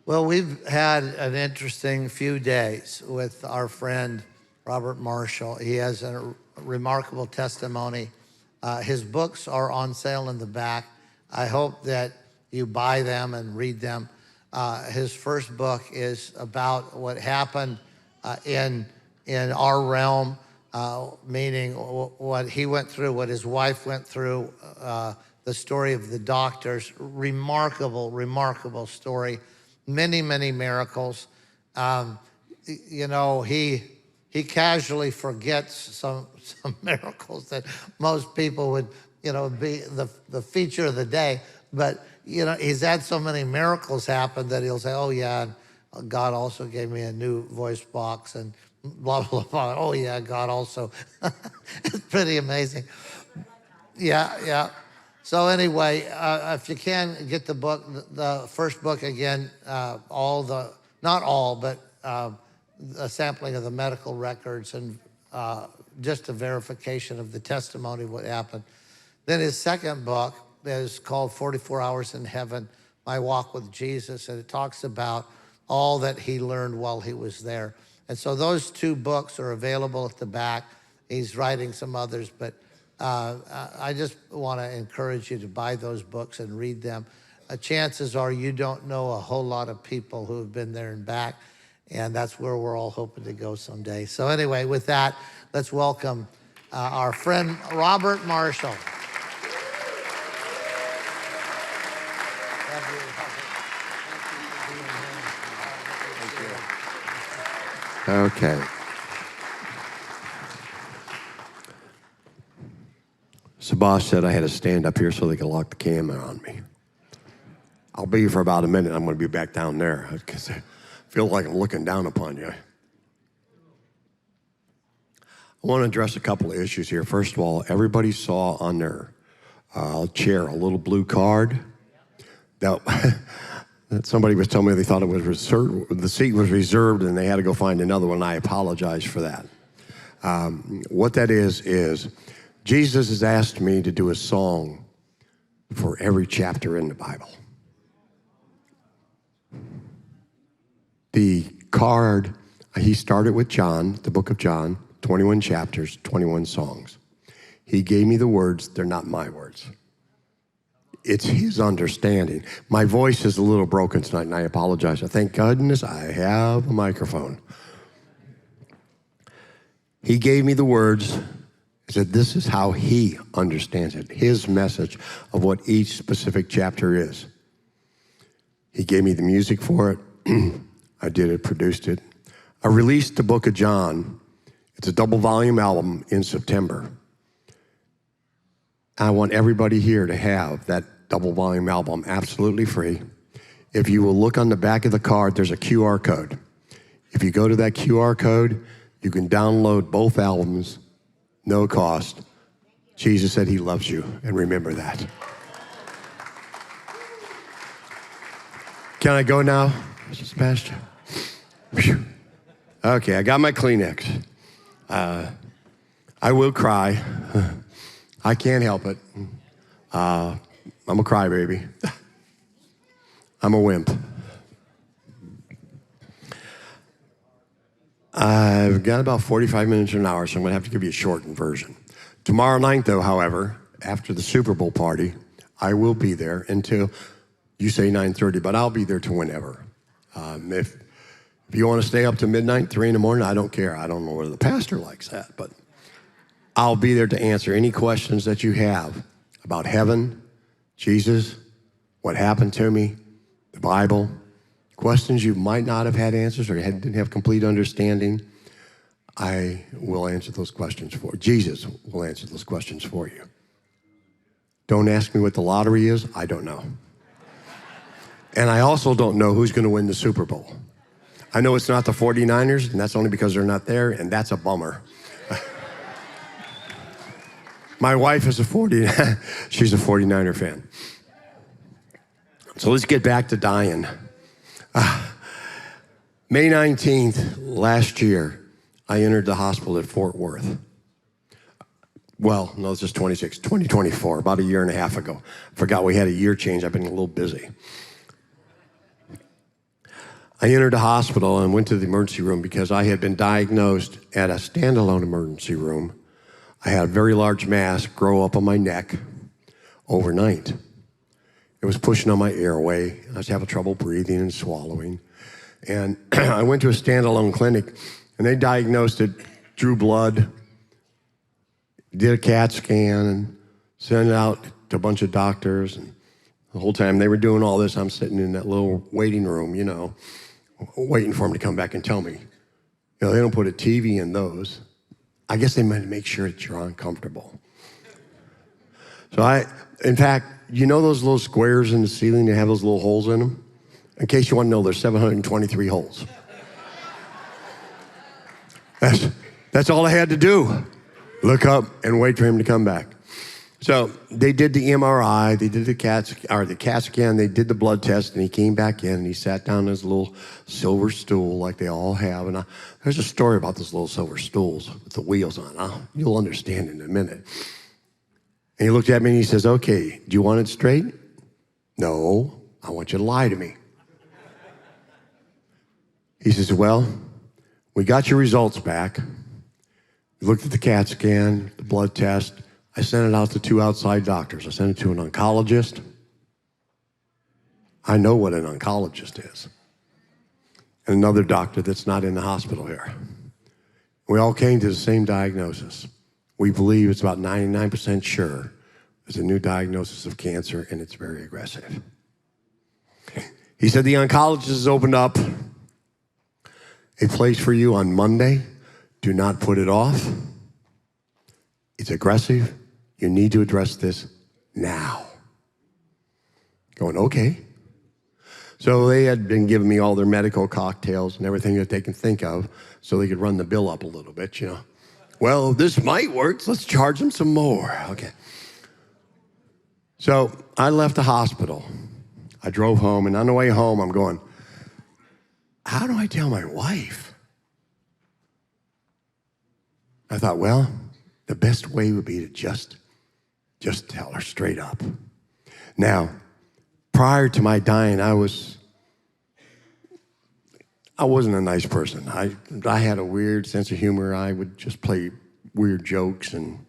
Well, we've had an interesting few days with our friend Robert Marshall. He has a remarkable testimony. His books are on sale in the back. I hope that you buy them and read them. His first book is about what happened in our realm, meaning what he went through, what his wife went through, the story of the doctors. Remarkable, remarkable story. Many, many miracles. You know, he casually forgets some miracles that most people would, you know, be the feature of the day. But, you know, he's had so many miracles happen that he'll say, oh, yeah, God also gave me a new voice box and blah, blah, blah. Oh, yeah, God also. It's pretty amazing. Yeah, yeah. So anyway, if you can get the book, the first book again, not all, but a sampling of the medical records and just a verification of the testimony of what happened. Then his second book is called 44 Hours in Heaven, My Walk with Jesus, and it talks about all that he learned while he was there. And so those two books are available at the back. He's writing some others, but I just want to encourage you to buy those books and read them. Chances are you don't know a whole lot of people who have been there and back, and that's where we're all hoping to go someday. So anyway, with that, let's welcome our friend Robert Marshall. Okay. Sabash said I had to stand up here so they could lock the camera on me. I'll be here for about a minute. I'm going to be back down there because I feel like I'm looking down upon you. I want to address a couple of issues here. First of all, everybody saw on their chair a little blue card. That somebody was telling me they thought it was reserved, the seat was reserved and they had to go find another one. I apologize for that. What that is Jesus has asked me to do a song for every chapter in the Bible. The card, he started with John, the book of John, 21 chapters, 21 songs. He gave me the words, they're not my words. It's his understanding. My voice is a little broken tonight, and I apologize. Thank goodness I have a microphone. He gave me the words. He said, this is how he understands it, his message of what each specific chapter is. He gave me the music for it. I did it, produced it. I released the book of John. It's a double volume album in September. I want everybody here to have that double volume album absolutely free. If you will look on the back of the card, there's a QR code. If you go to that QR code, you can download both albums. No cost. Jesus said he loves you, and remember that. Can I go now, Mrs. Pastor? Okay, I got my Kleenex. I will cry. I can't help it. I'm a crybaby. I'm a wimp. I've got about 45 minutes to an hour, so I'm going to have to give you a shortened version. Tomorrow night, though, however, after the Super Bowl party, I will be there until you say 9:30, but I'll be there to whenever. If you want to stay up to midnight, 3 in the morning, I don't care. I don't know whether the pastor likes that, but I'll be there to answer any questions that you have about heaven, Jesus, what happened to me, the Bible, questions you might not have had answers or didn't have complete understanding. I will answer those questions for you. Jesus will answer those questions for you. Don't ask me what the lottery is. I don't know. And I also don't know who's going to win the Super Bowl. I know it's not the 49ers, and that's only because they're not there, and that's a bummer. My wife is she's a 49er fan. So let's get back to dying. May 19th last year, I entered the hospital at Fort Worth. Well, no, it's just 2024, about a year and a half ago. Forgot we had a year change. I've been a little busy. I entered the hospital and went to the emergency room because I had been diagnosed at a standalone emergency room. I had a very large mass grow up on my neck overnight. It was pushing on my airway. I was having trouble breathing and swallowing. And I went to a standalone clinic, and they diagnosed it, drew blood, did a CAT scan, and sent it out to a bunch of doctors. And the whole time they were doing all this, I'm sitting in that little waiting room, waiting for them to come back and tell me. They don't put a TV in those. I guess they meant to make sure that you're uncomfortable. So in fact, those little squares in the ceiling that have those little holes in them? In case you want to know, there's 723 holes. That's all I had to do. Look up and wait for him to come back. So they did the MRI, they did the CAT scan, they did the blood test, and he came back in and he sat down on his little silver stool like they all have. And there's a story about those little silver stools with the wheels on. You'll understand in a minute. And he looked at me and he says, okay, do you want it straight? No, I want you to lie to me. He says, well, we got your results back. We looked at the CAT scan, the blood test. I sent it out to 2 outside doctors. I sent it to an oncologist. I know what an oncologist is. And another doctor that's not in the hospital here. We all came to the same diagnosis. We believe it's about 99% sure there's a new diagnosis of cancer, and it's very aggressive. He said the oncologist has opened up a place for you on Monday. Do not put it off. It's aggressive. You need to address this now. Going, okay. So they had been giving me all their medical cocktails and everything that they can think of so they could run the bill up a little bit, Well, this might work. Let's charge them some more. Okay. So I left the hospital. I drove home, and on the way home, I'm going, how do I tell my wife? I thought, well, the best way would be to just tell her straight up. Now, prior to my dying, I wasn't a nice person. I had a weird sense of humor. I would just play weird jokes, and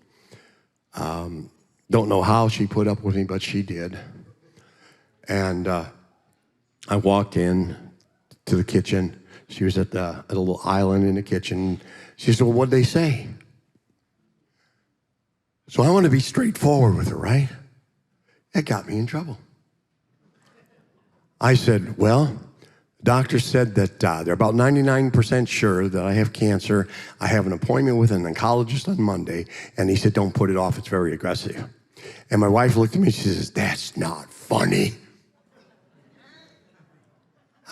don't know how she put up with me, but she did. And I walked in to the kitchen. She was at a little island in the kitchen. She said, well, what'd they say? So I want to be straightforward with her, right? That got me in trouble. I said, well, the doctor said that they're about 99% sure that I have cancer. I have an appointment with an oncologist on Monday, and he said, don't put it off. It's very aggressive. And my wife looked at me and she says, that's not funny.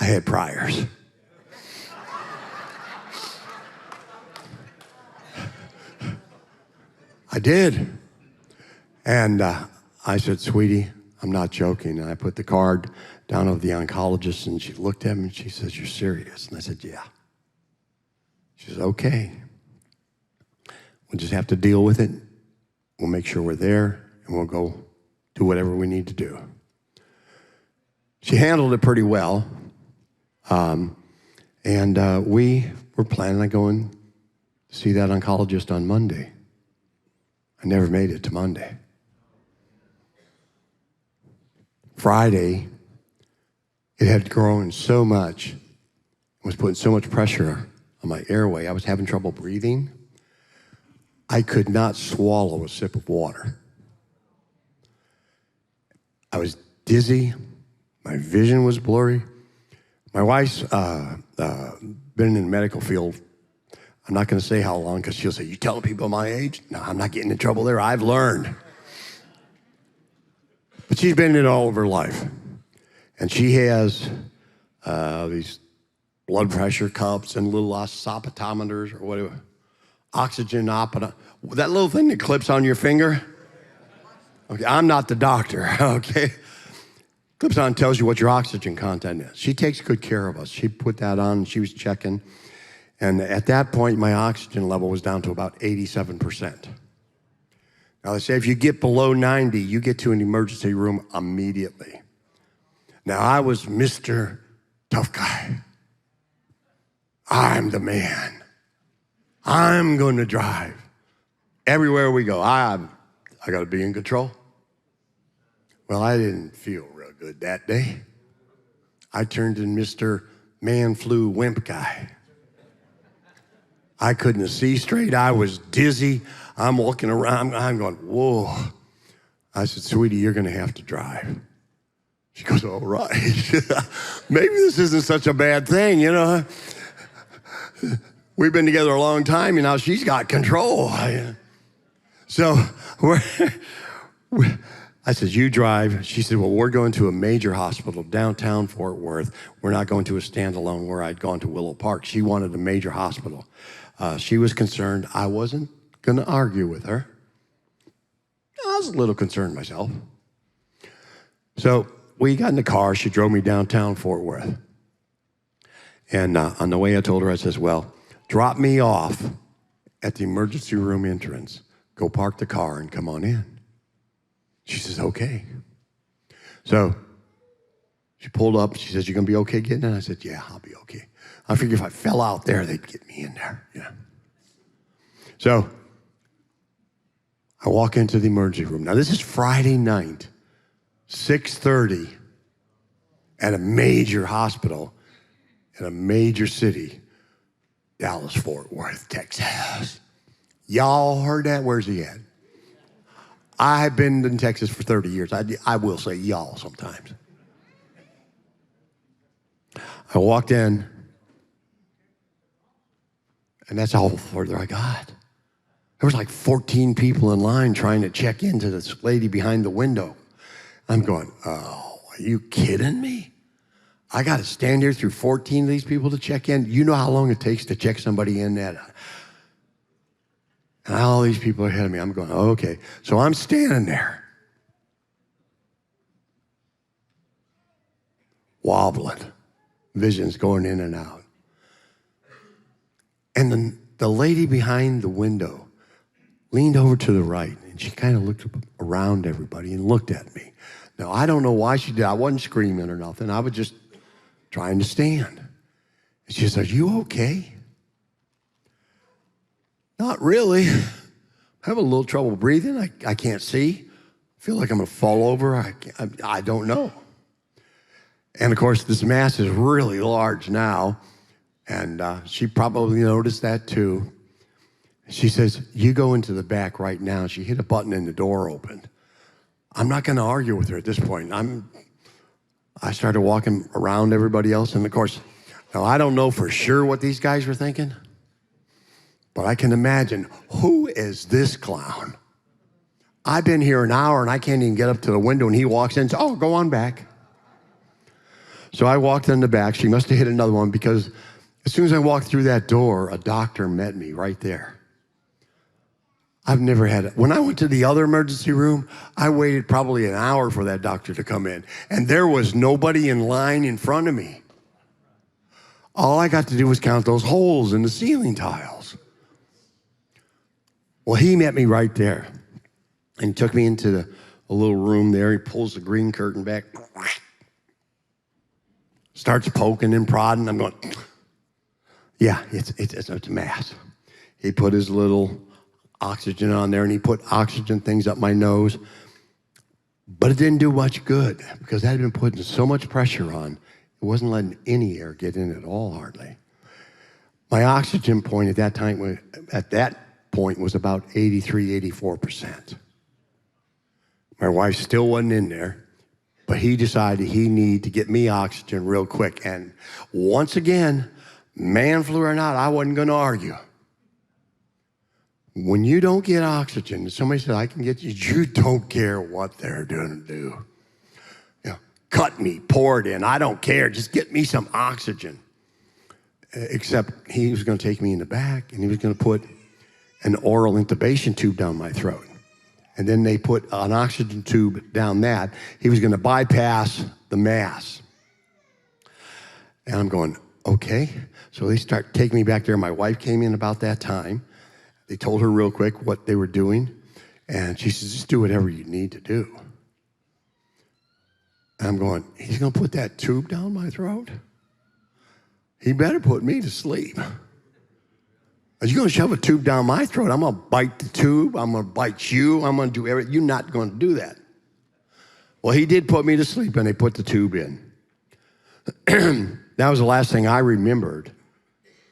I had priors. I did. And I said, sweetie, I'm not joking. And I put the card down of the oncologist, and she looked at me and she says, you're serious? And I said, yeah. She says, okay. We'll just have to deal with it. We'll make sure we're there, and we'll go do whatever we need to do. She handled it pretty well. And we were planning on going to see that oncologist on Monday. I never made it to Monday. Friday, it had grown so much, it was putting so much pressure on my airway. I was having trouble breathing. I could not swallow a sip of water. I was dizzy. My vision was blurry. My wife's been in the medical field. I'm not going to say how long, because she'll say, you telling people my age? No, I'm not getting in trouble there. I've learned. But she's been in it all of her life. And she has these blood pressure cups and little oscillatometers or whatever. Oxygenopata. That little thing that clips on your finger? Okay, I'm not the doctor, okay? Clips on, tells you what your oxygen content is. She takes good care of us. She put that on, and she was checking. And at that point, my oxygen level was down to about 87%. Now, they say if you get below 90, you get to an emergency room immediately. Now, I was Mr. Tough Guy. I'm the man. I'm going to drive. Everywhere we go, I got to be in control. Well, I didn't feel real good that day. I turned in Mr. Man Flu Wimp Guy. I couldn't see straight. I was dizzy. I'm walking around. I'm going, whoa. I said, sweetie, you're going to have to drive. She goes, all right. Maybe this isn't such a bad thing, you know. We've been together a long time, and now she's got control. So I said, you drive. She said, well, we're going to a major hospital downtown Fort Worth. We're not going to a standalone where I'd gone to Willow Park. She wanted a major hospital. She was concerned. I wasn't going to argue with her. I was a little concerned myself. So we got in the car. She drove me downtown Fort Worth. And on the way, I told her, I says, well, drop me off at the emergency room entrance. Go park the car and come on in. She says, okay. So she pulled up. She says, you going to be okay getting in? I said, yeah, I'll be okay. I figured if I fell out there, they'd get me in there. Yeah. So I walk into the emergency room. Now, this is Friday night, 6:30 at a major hospital in a major city, Dallas-Fort Worth, Texas. Y'all heard that? Where's he at? I've been in Texas for 30 years. I will say y'all sometimes. I walked in, and that's all further I got. There was like 14 people in line trying to check into this lady behind the window. I'm going, oh, are you kidding me? I got to stand here through 14 of these people to check in. You know how long it takes to check somebody in that? And all these people ahead of me. I'm going, oh, okay. So I'm standing there, wobbling, visions going in and out. And the lady behind the window leaned over to the right, and she kind of looked around everybody and looked at me. Now, I don't know why she did. I wasn't screaming or nothing. I was just trying to stand. And she said, are you okay? Not really. I'm having a little trouble breathing. I can't see. I feel like I'm going to fall over. I don't know. And, of course, this mass is really large now, and she probably noticed that, too. She says, you go into the back right now. She hit a button and the door opened. I'm not going to argue with her at this point. I started walking around everybody else, and, of course, now I don't know for sure what these guys were thinking, but I can imagine, who is this clown? I've been here an hour, and I can't even get up to the window, and he walks in and says, oh, go on back. So I walked in the back. She must have hit another one, because as soon as I walked through that door, a doctor met me right there. I've never had it. When I went to the other emergency room, I waited probably an hour for that doctor to come in, and there was nobody in line in front of me. All I got to do was count those holes in the ceiling tiles. Well, he met me right there, and he took me into a little room there. He pulls the green curtain back, starts poking and prodding. I'm going, yeah, it's a mass. He put his little oxygen on there, and he put oxygen things up my nose, but it didn't do much good, because that had been putting so much pressure on, it wasn't letting any air get in at all, hardly. My oxygen point at that point was about 83, 84%. My wife still wasn't in there, but he decided he needed to get me oxygen real quick. And once again, man flu or not, I wasn't going to argue. When you don't get oxygen, somebody said, I can get you, you don't care what they're going to do. You know, cut me, pour it in, I don't care, just get me some oxygen. Except he was going to take me in the back, and he was going to put an oral intubation tube down my throat. And then they put an oxygen tube down that. He was going to bypass the mass. And I'm going, okay. So they start taking me back there. My wife came in about that time. They told her real quick what they were doing, and she says, just do whatever you need to do. And I'm going, he's going to put that tube down my throat? he better put me to sleep. Are you going to shove a tube down my throat? I'm going to bite the tube. I'm going to bite you. I'm going to do everything. You're not going to do that. Well, he did put me to sleep, and they put the tube in. That was the last thing I remembered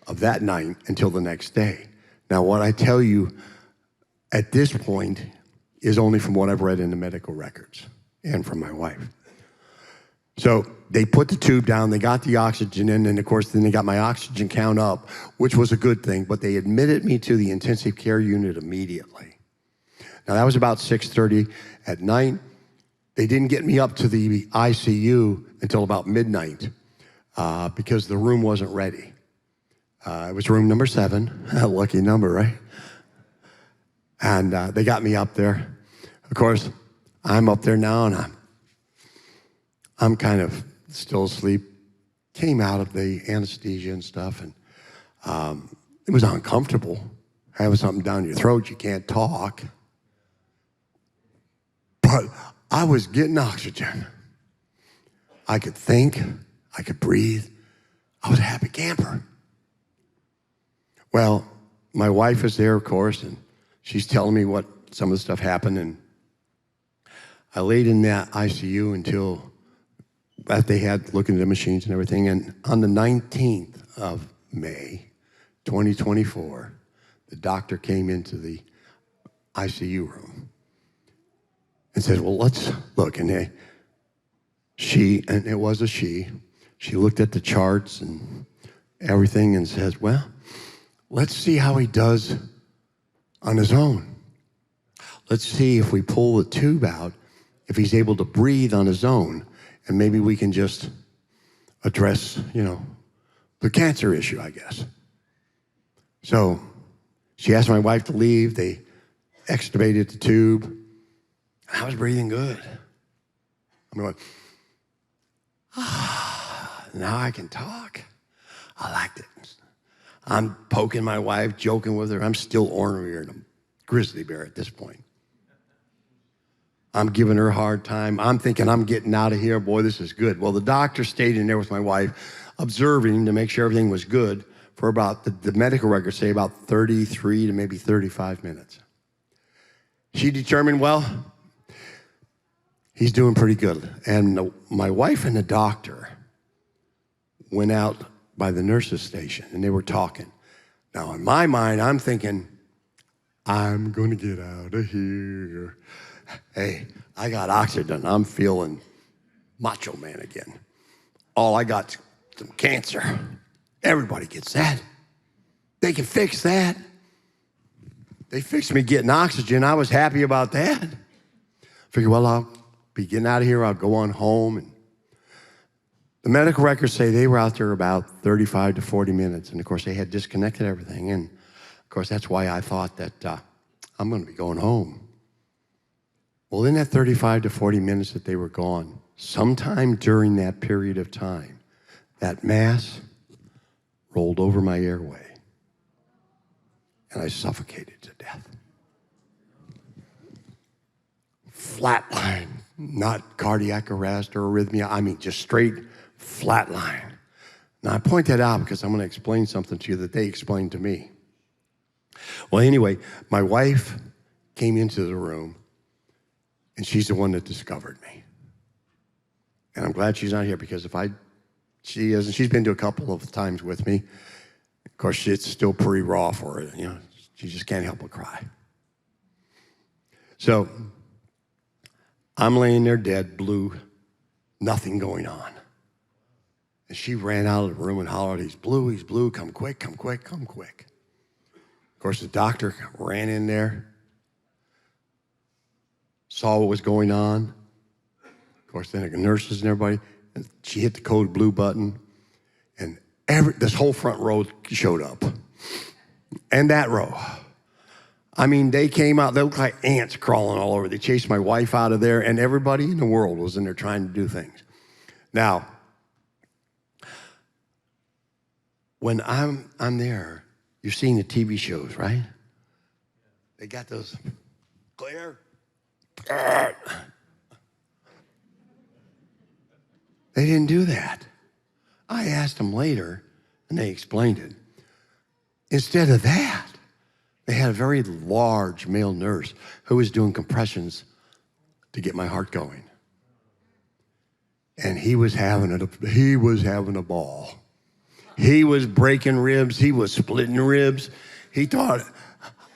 of that night until the next day. Now, what I tell you at this point is only from what I've read in the medical records and from my wife. So they put the tube down, they got the oxygen in, and of course, then they got my oxygen count up, which was a good thing, but they admitted me to the intensive care unit immediately. Now, that was about 6:30 at night. They didn't get me up to the ICU until about midnight because the room wasn't ready. It was room number 7, a lucky number, right? And they got me up there. Of course, I'm up there now, and I'm kind of still asleep. Came out of the anesthesia and stuff, and it was uncomfortable. Having something down your throat, you can't talk. But I was getting oxygen. I could think, I could breathe. I was a happy camper. Well, my wife is there, of course, and she's telling me what some of the stuff happened, and I laid in that ICU until after they had looking at the machines and everything, and on the 19th of May, 2024, the doctor came into the ICU room and said, well, let's look. And it was a she looked at the charts and everything and says, well, let's see how he does on his own. Let's see if we pull the tube out, if he's able to breathe on his own, and maybe we can just address, the cancer issue, I guess. So she asked my wife to leave. They extubated the tube. I was breathing good. I'm going, now I can talk. I liked it. I'm poking my wife, joking with her. I'm still ornerier than a grizzly bear at this point. I'm giving her a hard time. I'm thinking I'm getting out of here. Boy, this is good. Well, the doctor stayed in there with my wife, observing to make sure everything was good for about, the medical records say about 33 to maybe 35 minutes. She determined, well, he's doing pretty good. And my wife and the doctor went out by the nurse's station, and they were talking. Now, in my mind, I'm thinking, I'm going to get out of here. Hey, I got oxygen. I'm feeling macho man again. All I got some cancer. Everybody gets that. They can fix that. They fixed me getting oxygen. I was happy about that. Figured, well, I'll be getting out of here. I'll go on home. And the medical records say they were out there about 35 to 40 minutes. And, of course, they had disconnected everything. And, of course, that's why I thought that I'm going to be going home. Well, in that 35 to 40 minutes that they were gone, sometime during that period of time, that mass rolled over my airway, and I suffocated to death. Flatline, not cardiac arrest or arrhythmia. I mean, just straight flatline. Now, I point that out because I'm going to explain something to you that they explained to me. Well, anyway, my wife came into the room, and she's the one that discovered me. And I'm glad she's not here because she isn't. She's been to a couple of times with me. Of course, it's still pretty raw for her. She just can't help but cry. So I'm laying there dead, blue, nothing going on. And she ran out of the room and hollered, he's blue, come quick, come quick, come quick. Of course, the doctor ran in there, saw what was going on. Of course, then the nurses and everybody, and she hit the code blue button, and this whole front row showed up. And that row. I mean, they came out, they looked like ants crawling all over. They chased my wife out of there, and everybody in the world was in there trying to do things. Now, when I'm there, you've seen the TV shows, right? They got those clear. They didn't do that. I asked them later, And they explained it. Instead of that, they had a very large male nurse who was doing compressions to get my heart going. And he was having a ball. He was breaking ribs. He was splitting ribs. He thought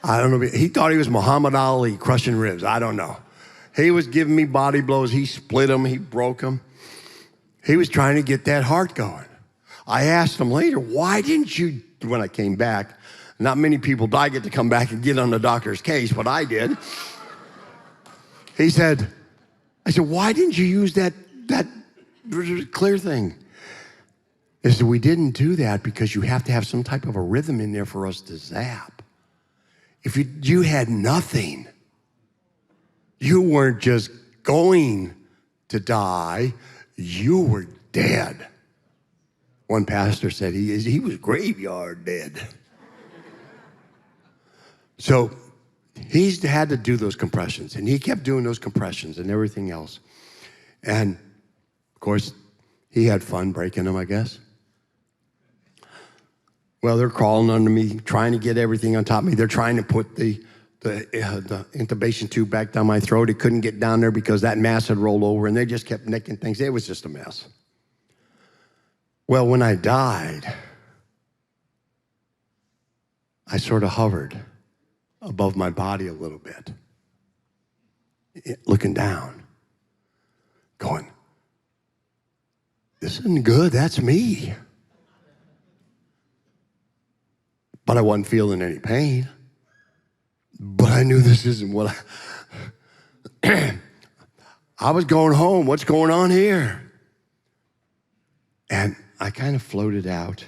he was Muhammad Ali crushing ribs. I don't know. He was giving me body blows. He split them. He broke them. He was trying to get that heart going. I asked him later, why didn't you, when I came back, not many people get to come back and get on the doctor's case, but I did. I said, why didn't you use that clear thing? He said, we didn't do that because you have to have some type of a rhythm in there for us to zap. If you had nothing, you weren't just going to die, you were dead. One pastor said he was graveyard dead. So he's had to do those compressions, and he kept doing those compressions and everything else. And, of course, he had fun breaking them, I guess. Well, they're crawling under me, trying to get everything on top of me. They're trying to put the intubation tube back down my throat. It couldn't get down there because that mass had rolled over, and they just kept nicking things. It was just a mess. Well, when I died, I sort of hovered above my body a little bit, looking down, going, this isn't good, that's me. But I wasn't feeling any pain. But I knew this isn't what I was going home. What's going on here? And I kind of floated out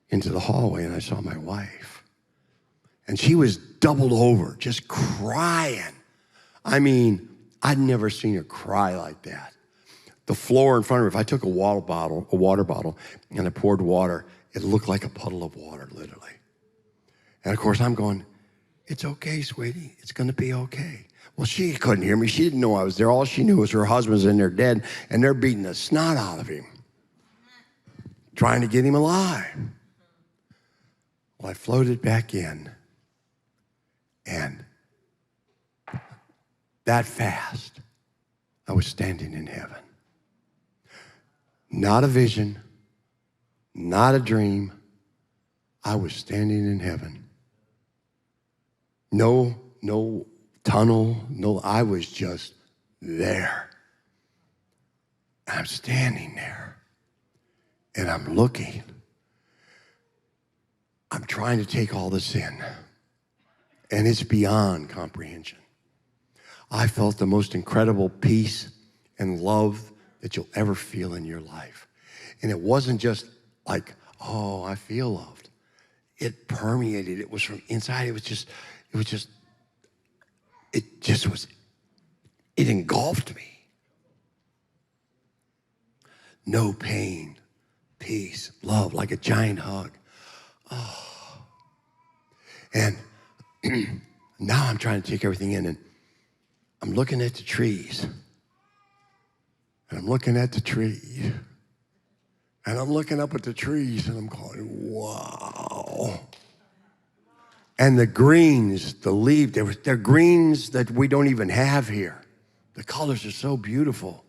into the hallway, and I saw my wife. And she was doubled over, just crying. I mean, I'd never seen her cry like that. The floor in front of her, if I took a water bottle, and I poured water, it looked like a puddle of water, literally. And, of course, I'm going, it's okay, sweetie. It's going to be okay. Well, she couldn't hear me. She didn't know I was there. All she knew was her husband's in there dead, and they're beating the snot out of him, trying to get him alive. Well, I floated back in, and that fast, I was standing in heaven. Not a vision, not a dream. I was standing in heaven. No tunnel, I was just there. I'm standing there, and I'm looking. I'm trying to take all this in, and it's beyond comprehension. I felt the most incredible peace and love that you'll ever feel in your life. And it wasn't just like, oh, I feel loved. It permeated. It was from inside. It engulfed me. No pain, peace, love, like a giant hug. Oh. And now I'm trying to take everything in, and I'm looking at the trees. And I'm looking at the tree. And I'm looking up at the trees, and I'm going, wow. And the greens, the leaves, they're greens that we don't even have here. The colors are so beautiful.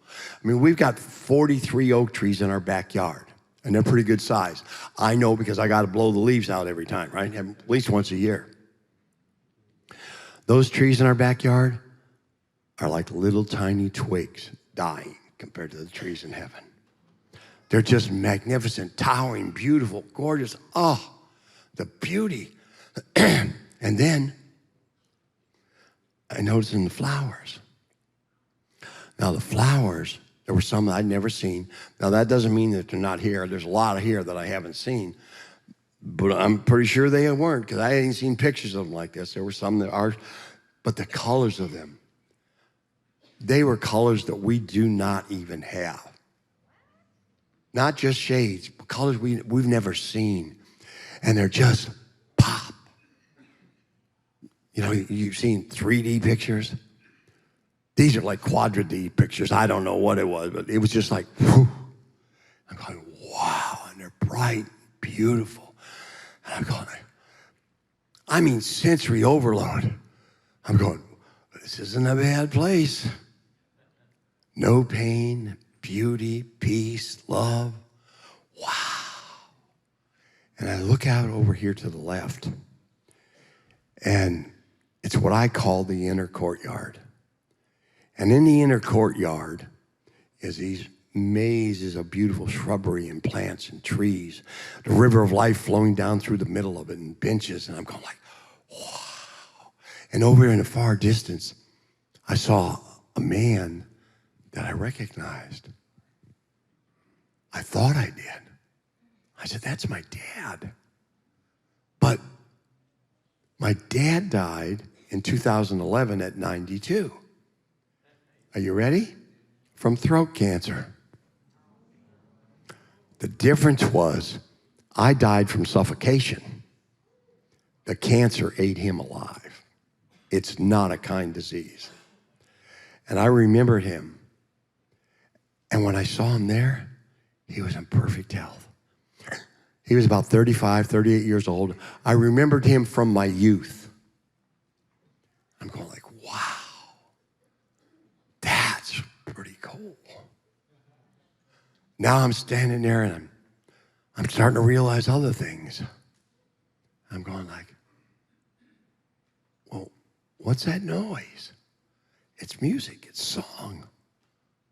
I mean, we've got 43 oak trees in our backyard, and they're pretty good size. I know because I got to blow the leaves out every time, right? At least once a year. Those trees in our backyard are like little tiny twigs dying compared to the trees in heaven. They're just magnificent, towering, beautiful, gorgeous. Oh, the beauty. And then I noticed in the flowers. Now, the flowers, there were some that I'd never seen. Now, that doesn't mean that they're not here. There's a lot of here that I haven't seen. But I'm pretty sure they weren't, because I hadn't seen pictures of them like this. There were some that are, but the colors of them, they were colors that we do not even have. Not just shades, but colors we've never seen. And they're just pop. You know, you've seen 3D pictures. These are like quadra D pictures. I don't know what it was, but it was just like, whew. I'm going, wow, and they're bright, beautiful. And I'm going, I mean, sensory overload. I'm going, this isn't a bad place. No pain, beauty, peace, love. Wow. And I look out over here to the left, and it's what I call the inner courtyard. And in the inner courtyard is these mazes of beautiful shrubbery and plants and trees, the river of life flowing down through the middle of it, and benches. And I'm going like, wow. And over in the far distance, I saw a man that I recognized. I thought I did. I said, that's my dad. But my dad died in 2011 at 92. Are you ready? From throat cancer. The difference was I died from suffocation. The cancer ate him alive. It's not a kind disease. And I remembered him. And when I saw him there, he was in perfect health. He was about 35, 38 years old. I remembered him from my youth. I'm going like, wow, that's pretty cool. Now I'm standing there and I'm starting to realize other things. I'm going like, well, what's that noise? It's music, it's song.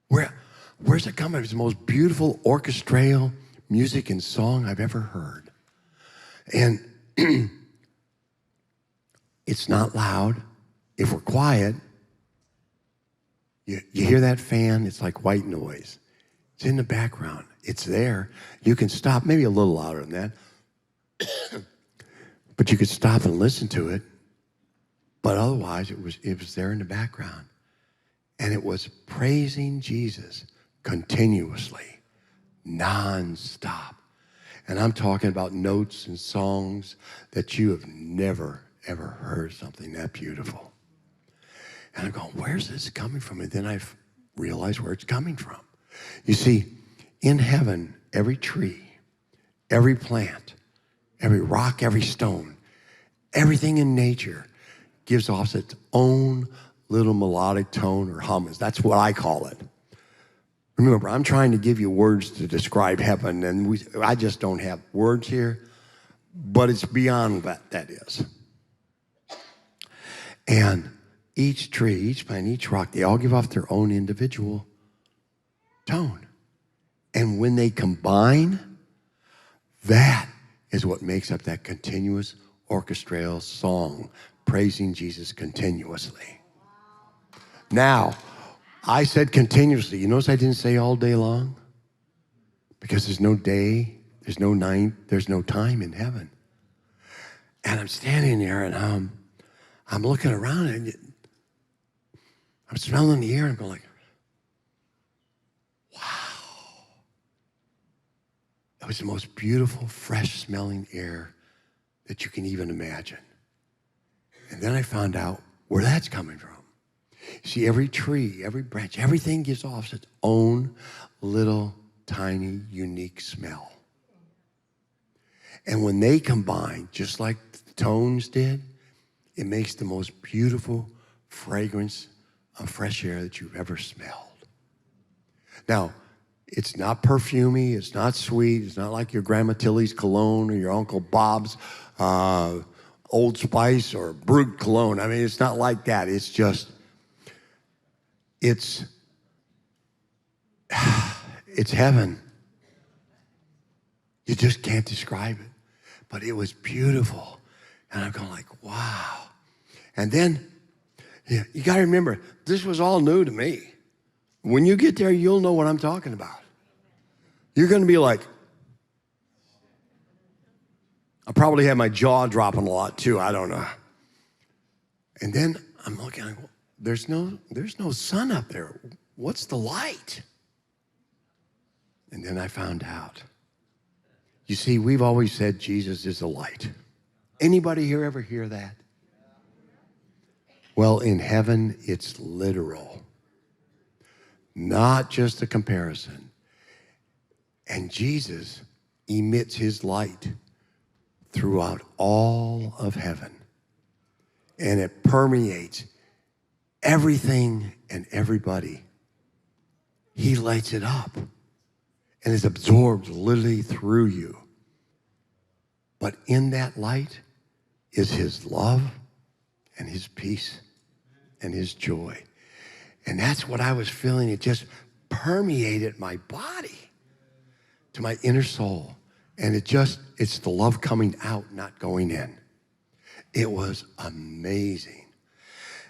Where's it coming? It's the most beautiful orchestral music and song I've ever heard. And it's not loud. If we're quiet, you hear that fan, it's like white noise. It's in the background. It's there. You can stop, maybe a little louder than that. But you could stop and listen to it. But otherwise, it was there in the background. And it was praising Jesus continuously, nonstop. And I'm talking about notes and songs that you have never, ever heard something that beautiful. And I'm going, where's this coming from? And then I realized where it's coming from. You see, in heaven, every tree, every plant, every rock, every stone, everything in nature gives off its own little melodic tone or hum. That's what I call it. Remember, I'm trying to give you words to describe heaven, and I just don't have words here, but it's beyond that is. And each tree, each plant, each rock, they all give off their own individual tone. And when they combine, that is what makes up that continuous orchestral song, praising Jesus continuously. Now, I said continuously. You notice I didn't say all day long? Because there's no day, there's no night, there's no time in heaven. And I'm standing there and I'm looking around and I'm smelling the air and I'm going like, wow. That was the most beautiful, fresh smelling air that you can even imagine. And then I found out where that's coming from. See, every tree, every branch, everything gives off its own little, tiny, unique smell. And when they combine, just like the tones did, it makes the most beautiful fragrance of fresh air that you've ever smelled. Now, it's not perfumey, it's not sweet, it's not like your Grandma Tilly's cologne or your Uncle Bob's Old Spice or Brut cologne. I mean, it's not like that. It's just, it's heaven. You just can't describe it. But it was beautiful. And I'm going like, wow. And then, you got to remember, this was all new to me. When you get there, you'll know what I'm talking about. You're going to be like, I probably had my jaw dropping a lot too. I don't know. And then I'm looking, I go, there's no sun up there. What's the light? And then I found out. You see, we've always said Jesus is the light. Anybody here ever hear that? Well, in heaven, it's literal. Not just a comparison. And Jesus emits his light throughout all of heaven. And it permeates everything and everybody. He lights it up and is absorbed literally through you. But in that light is his love and his peace and his joy. And that's what I was feeling. It just permeated my body to my inner soul. And it's the love coming out, not going in. It was amazing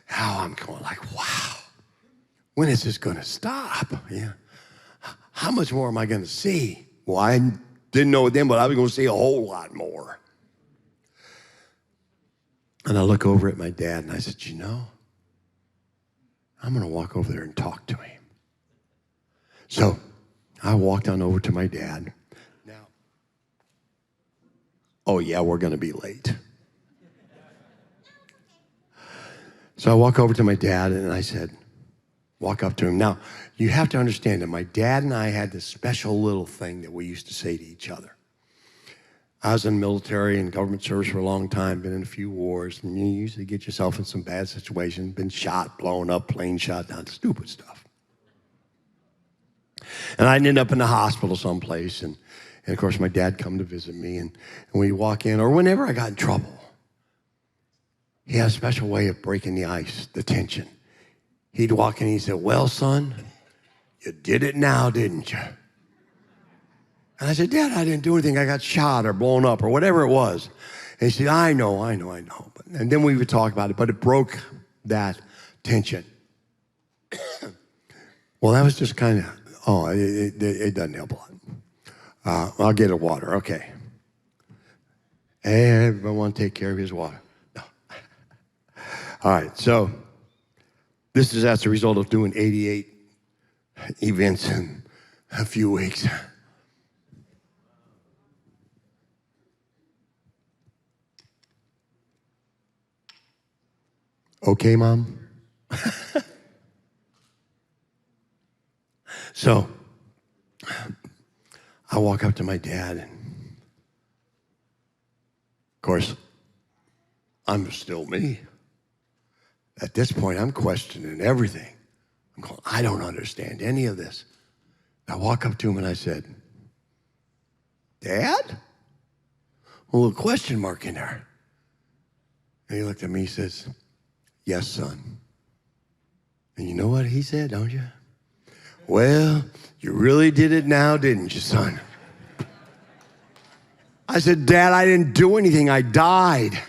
how I'm going like, wow, when is this going to stop? Yeah. How much more am I going to see? Well, I didn't know it then, but I was going to see a whole lot more. And I look over at my dad and I said, you know, I'm going to walk over there and talk to him. So I walked on over to my dad. Now, oh yeah, we're going to be late. So I walk over to my dad and I said, walk up to him. Now, you have to understand that my dad and I had this special little thing that we used to say to each other. I was in the military and government service for a long time, been in a few wars, and you usually get yourself in some bad situations, been shot, blown up, plane shot down, stupid stuff. And I'd end up in the hospital someplace, and of course my dad come to visit me, and we walk in, or whenever I got in trouble, he had a special way of breaking the ice, the tension. He'd walk in and he said, well, son, you did it now, didn't you? And I said, Dad, I didn't do anything. I got shot or blown up or whatever it was. And he said, I know. And then we would talk about it, but it broke that tension. Well, that was just kind of, it doesn't help a lot. I'll get a water, okay. Everyone want to take care of his water. No. All right, so this is as a result of doing 88 events in a few weeks. Okay, Mom? So I walk up to my dad, and of course, I'm still me. At this point, I'm questioning everything. I'm going, I don't understand any of this. I walk up to him and I said, Dad? A little question mark in there. And he looked at me and says, yes, son. And you know what he said, don't you? Well, you really did it now, didn't you, son? I said, Dad, I didn't do anything. I died.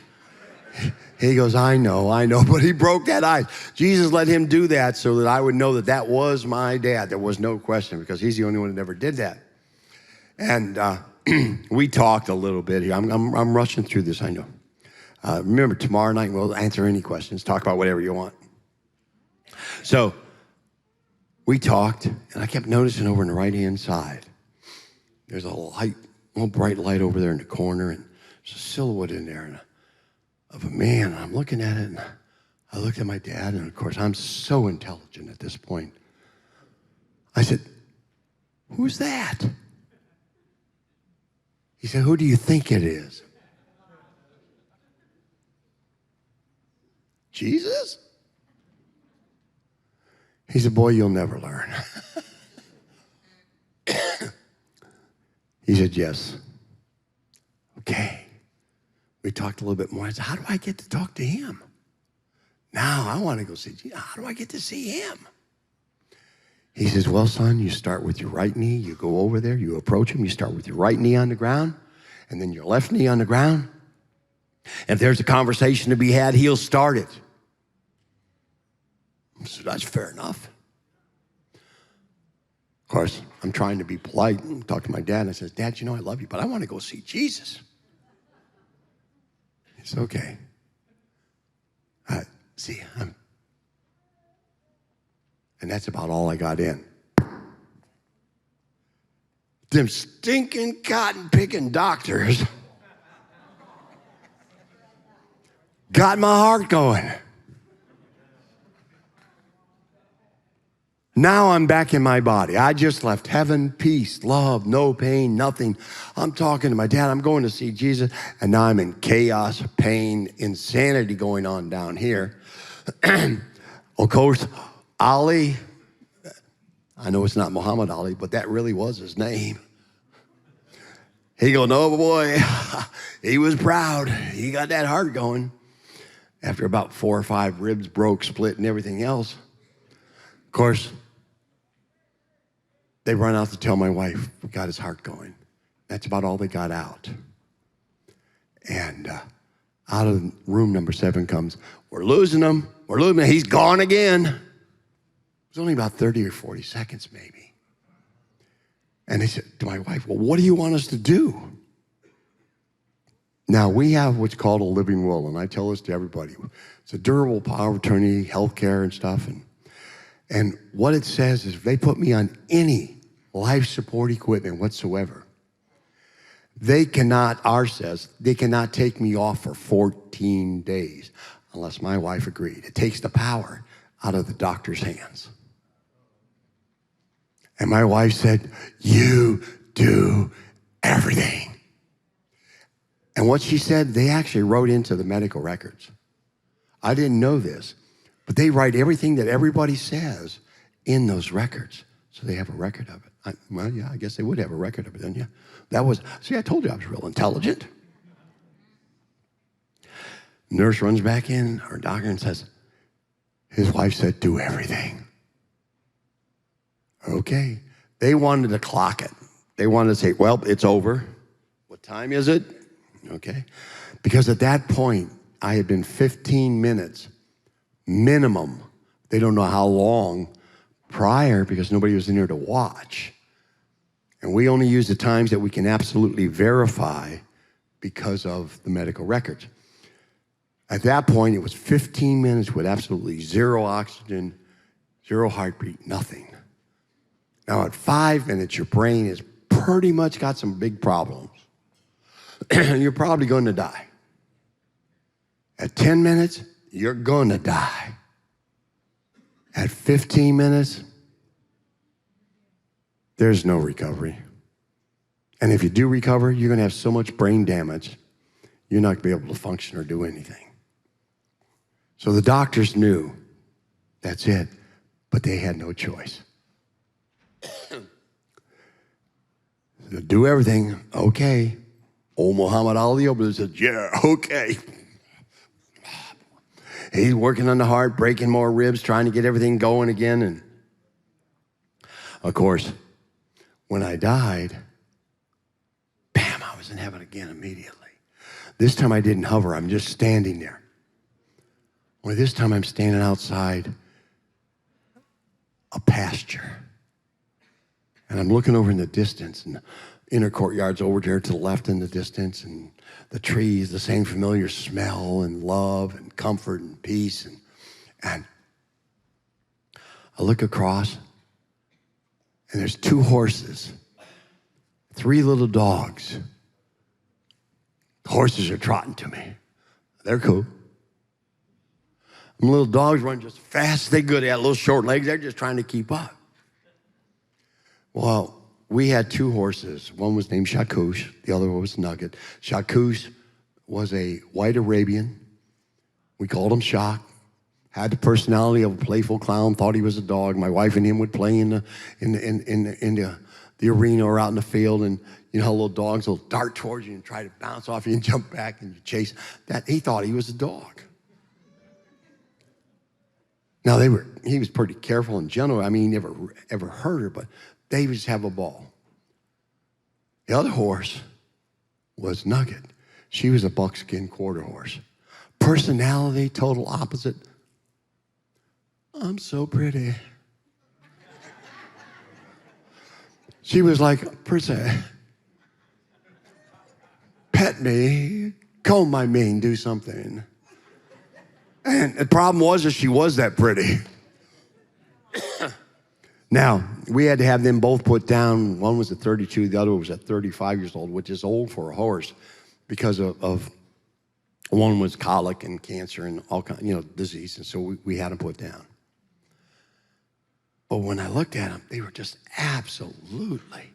He goes, I know, but he broke that ice. Jesus let him do that so that I would know that that was my dad. There was no question, because he's the only one that ever did that. And we talked a little bit here. I'm rushing through this, I know. Remember, tomorrow night we'll answer any questions, talk about whatever you want. So we talked, and I kept noticing over on the right-hand side, there's a light, a little bright light over there in the corner, and there's a silhouette in there of a man. And I'm looking at it, and I looked at my dad, and of course, I'm so intelligent at this point. I said, who's that? He said, who do you think it is? Jesus? He said, boy, you'll never learn. He said, yes. Okay. We talked a little bit more. I said, how do I get to talk to him? Now I want to go see Jesus. How do I get to see him? He says, well, son, you start with your right knee. You go over there. You approach him. You start with your right knee on the ground, and then your left knee on the ground. If there's a conversation to be had, he'll start it. So that's fair enough. Of course, I'm trying to be polite and talk to my dad. And I says, Dad, you know I love you, but I want to go see Jesus. He said, okay. See, and that's about all I got in. Them stinking cotton-picking doctors got my heart going. Now I'm back in my body. I just left heaven, peace, love, no pain, nothing. I'm talking to my dad. I'm going to see Jesus. And now I'm in chaos, pain, insanity going on down here. Of course, Ali, I know it's not Muhammad Ali, but that really was his name. He goes, no, boy, he was proud. He got that heart going. After about 4 or 5 ribs broke, split, and everything else. Of course, they run out to tell my wife, we got his heart going. That's about all they got out. And out of room number 7 comes, we're losing him. We're losing him. He's gone again. It was only about 30 or 40 seconds maybe. And they said to my wife, well, what do you want us to do? Now, we have what's called a living will, and I tell this to everybody. It's a durable power of attorney, health care and stuff. And what it says is if they put me on any life support equipment whatsoever, they cannot, ours says, they cannot take me off for 14 days unless my wife agreed. It takes the power out of the doctor's hands. And my wife said, you do everything. And what she said, they actually wrote into the medical records. I didn't know this, but they write everything that everybody says in those records. So they have a record of it. Well, yeah, I guess they would have a record of it then, yeah. That was, see, I told you I was real intelligent. Nurse runs back in, her doctor, and says, his wife said, do everything. Okay. They wanted to clock it. They wanted to say, well, it's over. What time is it? Okay. Because at that point, I had been 15 minutes minimum. They don't know how long prior because nobody was in there to watch. And we only use the times that we can absolutely verify because of the medical records. At that point, it was 15 minutes with absolutely zero oxygen, zero heartbeat, nothing. Now at 5 minutes, your brain has pretty much got some big problems. You're probably going to die. At 10 minutes, you're going to die. At 15 minutes, there's no recovery. And if you do recover, you're going to have so much brain damage, you're not going to be able to function or do anything. So the doctors knew that's it, but they had no choice. Do everything, okay. Old Muhammad Ali over there said, yeah, okay. He's working on the heart, breaking more ribs, trying to get everything going again. And of course, when I died, bam, I was in heaven again immediately. This time I didn't hover, I'm just standing there. Only this time I'm standing outside a pasture. And I'm looking over in the distance, and the inner courtyard's over there to the left in the distance, and the trees, the same familiar smell and love and comfort and peace. And I look across, and there's 2 horses, 3 little dogs. The horses are trotting to me. They're cool. And little dogs run just fast as they could. They got little short legs. They're just trying to keep up. Well, we had 2 horses. One was named Shakush. The other one was Nugget. Shakush was a white Arabian. We called him Shak. Had the personality of a playful clown. Thought he was a dog. My wife and him would play in the arena or out in the field. And you know how little dogs will dart towards you and try to bounce off you and jump back and you chase. That he thought he was a dog. Now he was pretty careful and gentle. I mean, he never ever hurt her, but they would just have a ball. The other horse was Nugget. She was a buckskin quarter horse. Personality, total opposite. I'm so pretty. She was like, Princess, pet me, comb my mane, do something. And the problem was that she was that pretty. Now, we had to have them both put down. One was at 32, the other was at 35 years old, which is old for a horse because of one was colic and cancer and all kind, disease. And so we had them put down. But when I looked at them, they were just absolutely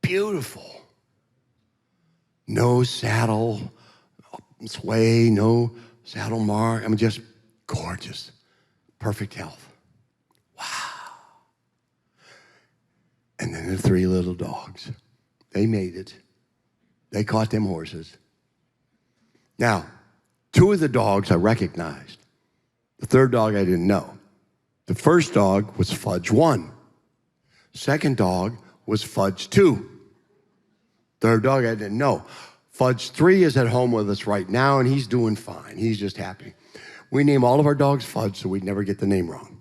beautiful. No saddle sway, no saddle mark. I mean, just gorgeous, perfect health. Wow. And then the 3 little dogs. They made it. They caught them horses. Now, 2 of the dogs I recognized. The 3rd dog I didn't know. The first dog was Fudge 1. Second dog was Fudge 2. Third dog I didn't know. Fudge 3 is at home with us right now, and he's doing fine. He's just happy. We name all of our dogs Fudge so we'd never get the name wrong.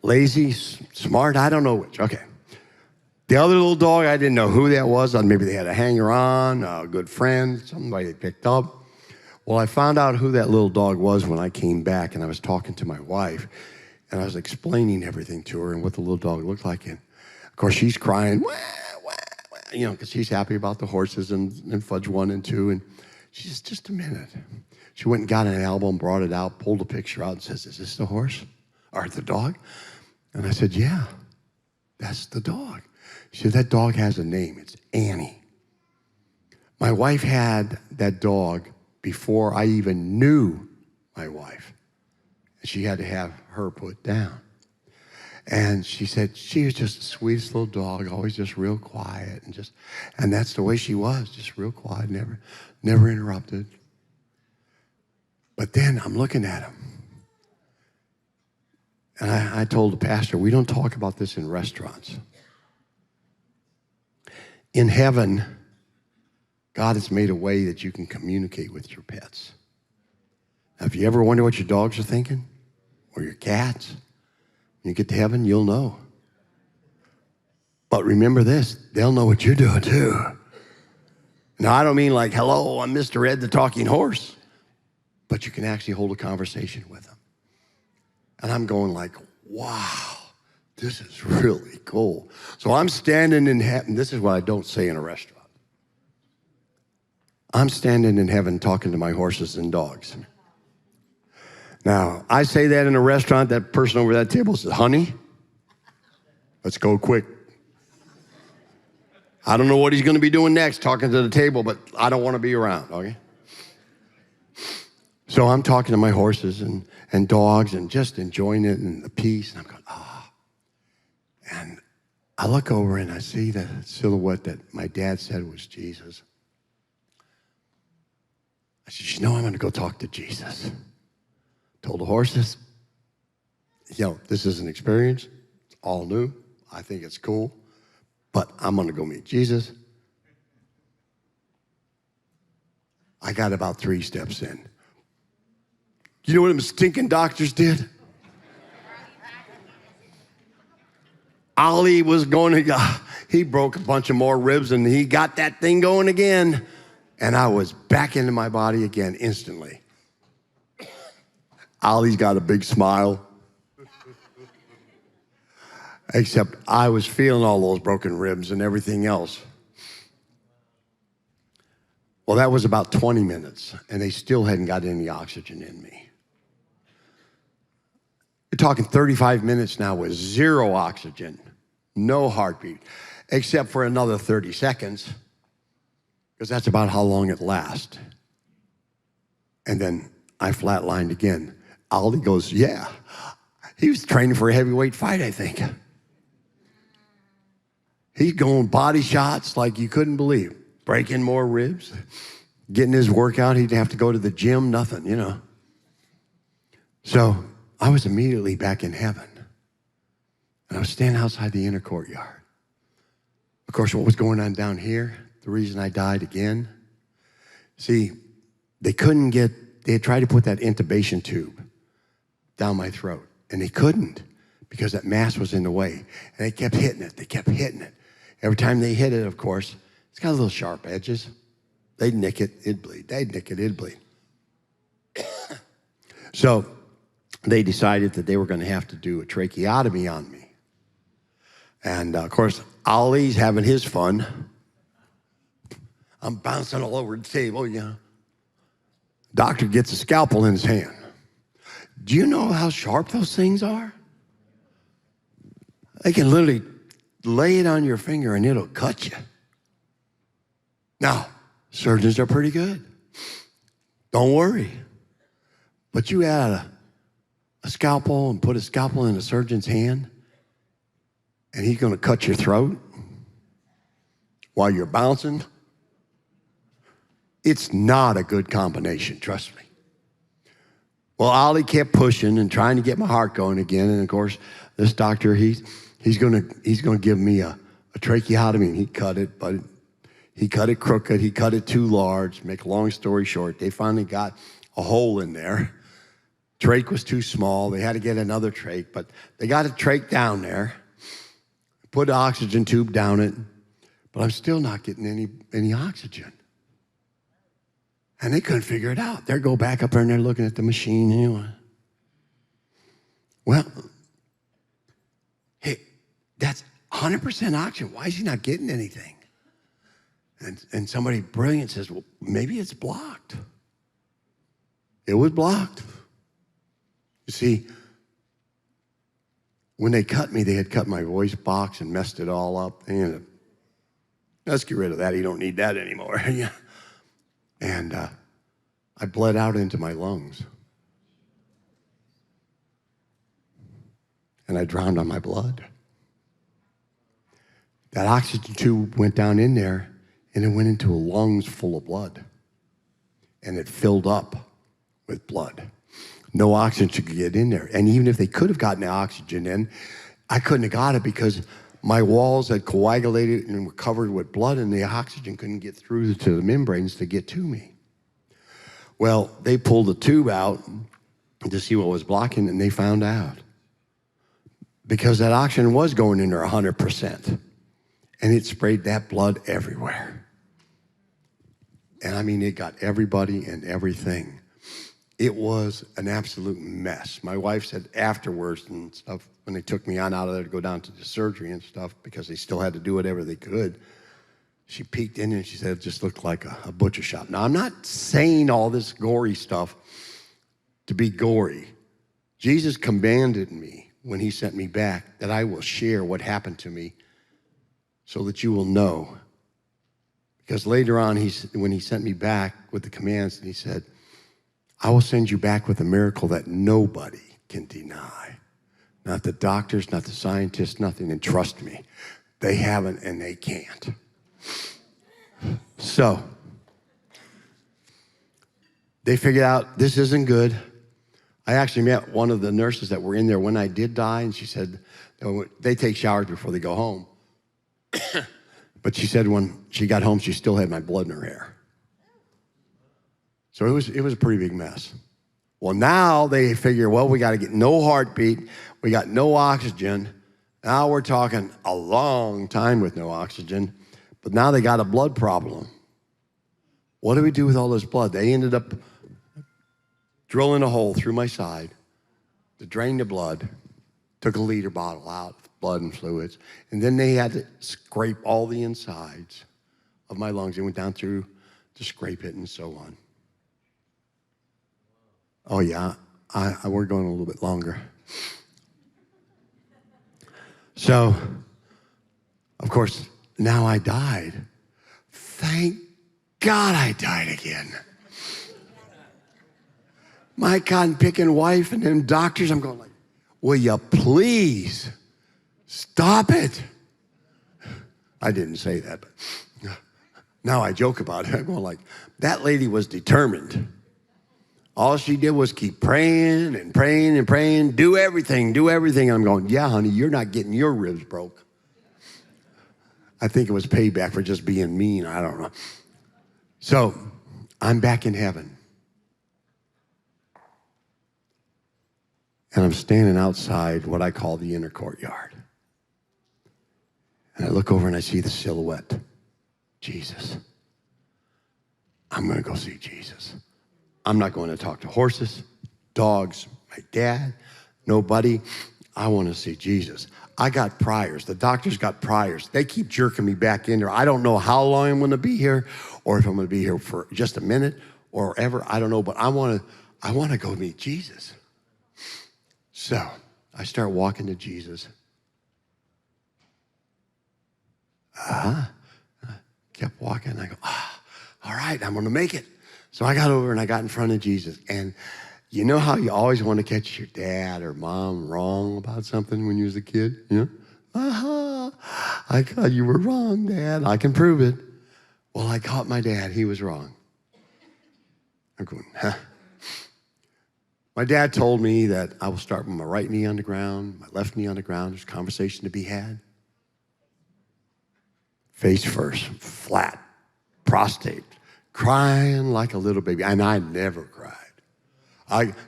Lazy, smart, I don't know which. Okay. The other little dog, I didn't know who that was. Maybe they had a hanger-on, a good friend, somebody they picked up. Well, I found out who that little dog was when I came back, and I was talking to my wife, and I was explaining everything to her and what the little dog looked like. And, of course, she's crying, wah, wah, wah, you know, because she's happy about the horses and Fudge 1 and 2. And she says, just a minute. She went and got an album, brought it out, pulled a picture out, and says, is this the horse or the dog? And I said, yeah, that's the dog. She said, that dog has a name. It's Annie. My wife had that dog before I even knew my wife. And she had to have her put down. And she said she was just the sweetest little dog, always just real quiet. And that's the way she was, just real quiet, never interrupted. But then I'm looking at him. And I told the pastor, we don't talk about this in restaurants. In heaven, God has made a way that you can communicate with your pets. Now, if you ever wonder what your dogs are thinking, or your cats, when you get to heaven, you'll know. But remember this, they'll know what you're doing too. Now, I don't mean like, hello, I'm Mr. Ed, the talking horse. But you can actually hold a conversation with them. And I'm going like, wow, this is really cool. So I'm standing in heaven. This is what I don't say in a restaurant. I'm standing in heaven talking to my horses and dogs. Now, I say that in a restaurant, that person over that table says, honey, let's go quick. I don't know what he's going to be doing next, talking to the table, but I don't want to be around, okay? So I'm talking to my horses and dogs and just enjoying it and the peace. And I'm going, ah. And I look over and I see the silhouette that my dad said was Jesus. I said, you know, I'm going to go talk to Jesus. Told the horses, you know, this is an experience. It's all new. I think it's cool. But I'm going to go meet Jesus. I got about 3 steps in. You know what them stinking doctors did? Ollie was going to, he broke a bunch of more ribs and he got that thing going again. And I was back into my body again instantly. Ollie's got a big smile. Except I was feeling all those broken ribs and everything else. Well, that was about 20 minutes, and they still hadn't got any oxygen in me. You're talking 35 minutes now with 0 oxygen, no heartbeat, except for another 30 seconds, because that's about how long it lasts. And then I flatlined again. Ollie goes, yeah. He was training for a heavyweight fight, I think. He's going body shots like you couldn't believe. Breaking more ribs, getting his workout. He'd have to go to the gym, nothing, you know. So I was immediately back in heaven. And I was standing outside the inner courtyard. Of course, what was going on down here, the reason I died again, see, they had tried to put that intubation tube down my throat. And they couldn't because that mass was in the way. And they kept hitting it. Every time they hit it, of course, it's got little sharp edges. They'd nick it, it'd bleed. They'd nick it, it'd bleed. So they decided that they were going to have to do a tracheotomy on me. And, of course, Ollie's having his fun. I'm bouncing all over the table, you know. Doctor gets a scalpel in his hand. Do you know how sharp those things are? They can literally lay it on your finger and it'll cut you. Now, surgeons are pretty good. Don't worry. But you add a scalpel and put a scalpel in a surgeon's hand, and he's going to cut your throat while you're bouncing. It's not a good combination, trust me. Well, Ollie kept pushing and trying to get my heart going again, and of course, this doctor, he's going to give me a tracheotomy, and he cut it, but he cut it crooked. He cut it too large. Make a long story short, they finally got a hole in there. Trach was too small. They had to get another trach, but they got a trach down there, put an oxygen tube down it, but I'm still not getting any oxygen. And they couldn't figure it out. They go back up there and they're looking at the machine anyway. Well, hey, that's 100% oxygen. Why is he not getting anything? And somebody brilliant says, well, maybe it's blocked. It was blocked. You see, when they cut me, they had cut my voice box and messed it all up. And let's get rid of that. You don't need that anymore. Yeah. And I bled out into my lungs. And I drowned on my blood. That oxygen tube went down in there, and it went into a lungs full of blood. And it filled up with blood. No oxygen could get in there. And even if they could have gotten the oxygen in, I couldn't have got it because my walls had coagulated and were covered with blood, and the oxygen couldn't get through to the membranes to get to me. Well, they pulled the tube out to see what was blocking, and they found out. Because that oxygen was going in there 100%. And it sprayed that blood everywhere. And I mean, it got everybody and everything. It was an absolute mess. My wife said afterwards and stuff, when they took me on out of there to go down to the surgery and stuff, because they still had to do whatever they could, she peeked in and she said it just looked like a butcher shop. Now, I'm not saying all this gory stuff to be gory. Jesus commanded me when he sent me back that I will share what happened to me so that you will know. Because later on, when he sent me back with the commands, and he said, I will send you back with a miracle that nobody can deny. Not the doctors, not the scientists, nothing. And trust me, they haven't and they can't. So, they figured out this isn't good. I actually met one of the nurses that were in there when I did die, and she said, they take showers before they go home. But she said when she got home, she still had my blood in her hair. So it was a pretty big mess. Well, now they figure, well, we got to get no heartbeat. We got no oxygen. Now we're talking a long time with no oxygen. But now they got a blood problem. What do we do with all this blood? They ended up drilling a hole through my side to drain the blood, took a liter bottle out of blood and fluids, and then they had to scrape all the insides of my lungs. They went down through to scrape it and so on. Oh, yeah, we're going a little bit longer. So, of course, now I died. Thank God I died again. My cotton-picking wife and them doctors, I'm going like, will you please stop it? I didn't say that, but now I joke about it. I'm going like, that lady was determined. All she did was keep praying and praying and praying, do everything. And I'm going, yeah, honey, you're not getting your ribs broke. I think it was payback for just being mean. I don't know. So I'm back in heaven. And I'm standing outside what I call the inner courtyard. And I look over and I see the silhouette. Jesus. I'm going to go see Jesus. I'm not going to talk to horses, dogs, my dad, nobody. I want to see Jesus. I got priors. The doctors got priors. They keep jerking me back in there. I don't know how long I'm going to be here or if I'm going to be here for just a minute or ever. I don't know, but I want to go meet Jesus. So I start walking to Jesus. Kept walking. I go, all right, I'm going to make it. So I got over and I got in front of Jesus. And you know how you always want to catch your dad or mom wrong about something when you was a kid? You know? I thought you were wrong, Dad. I can prove it. Well, I caught my dad. He was wrong. I'm going, My dad told me that I will start with my right knee on the ground, my left knee on the ground. There's conversation to be had. Face first, flat, prostate, crying like a little baby. And I never cried.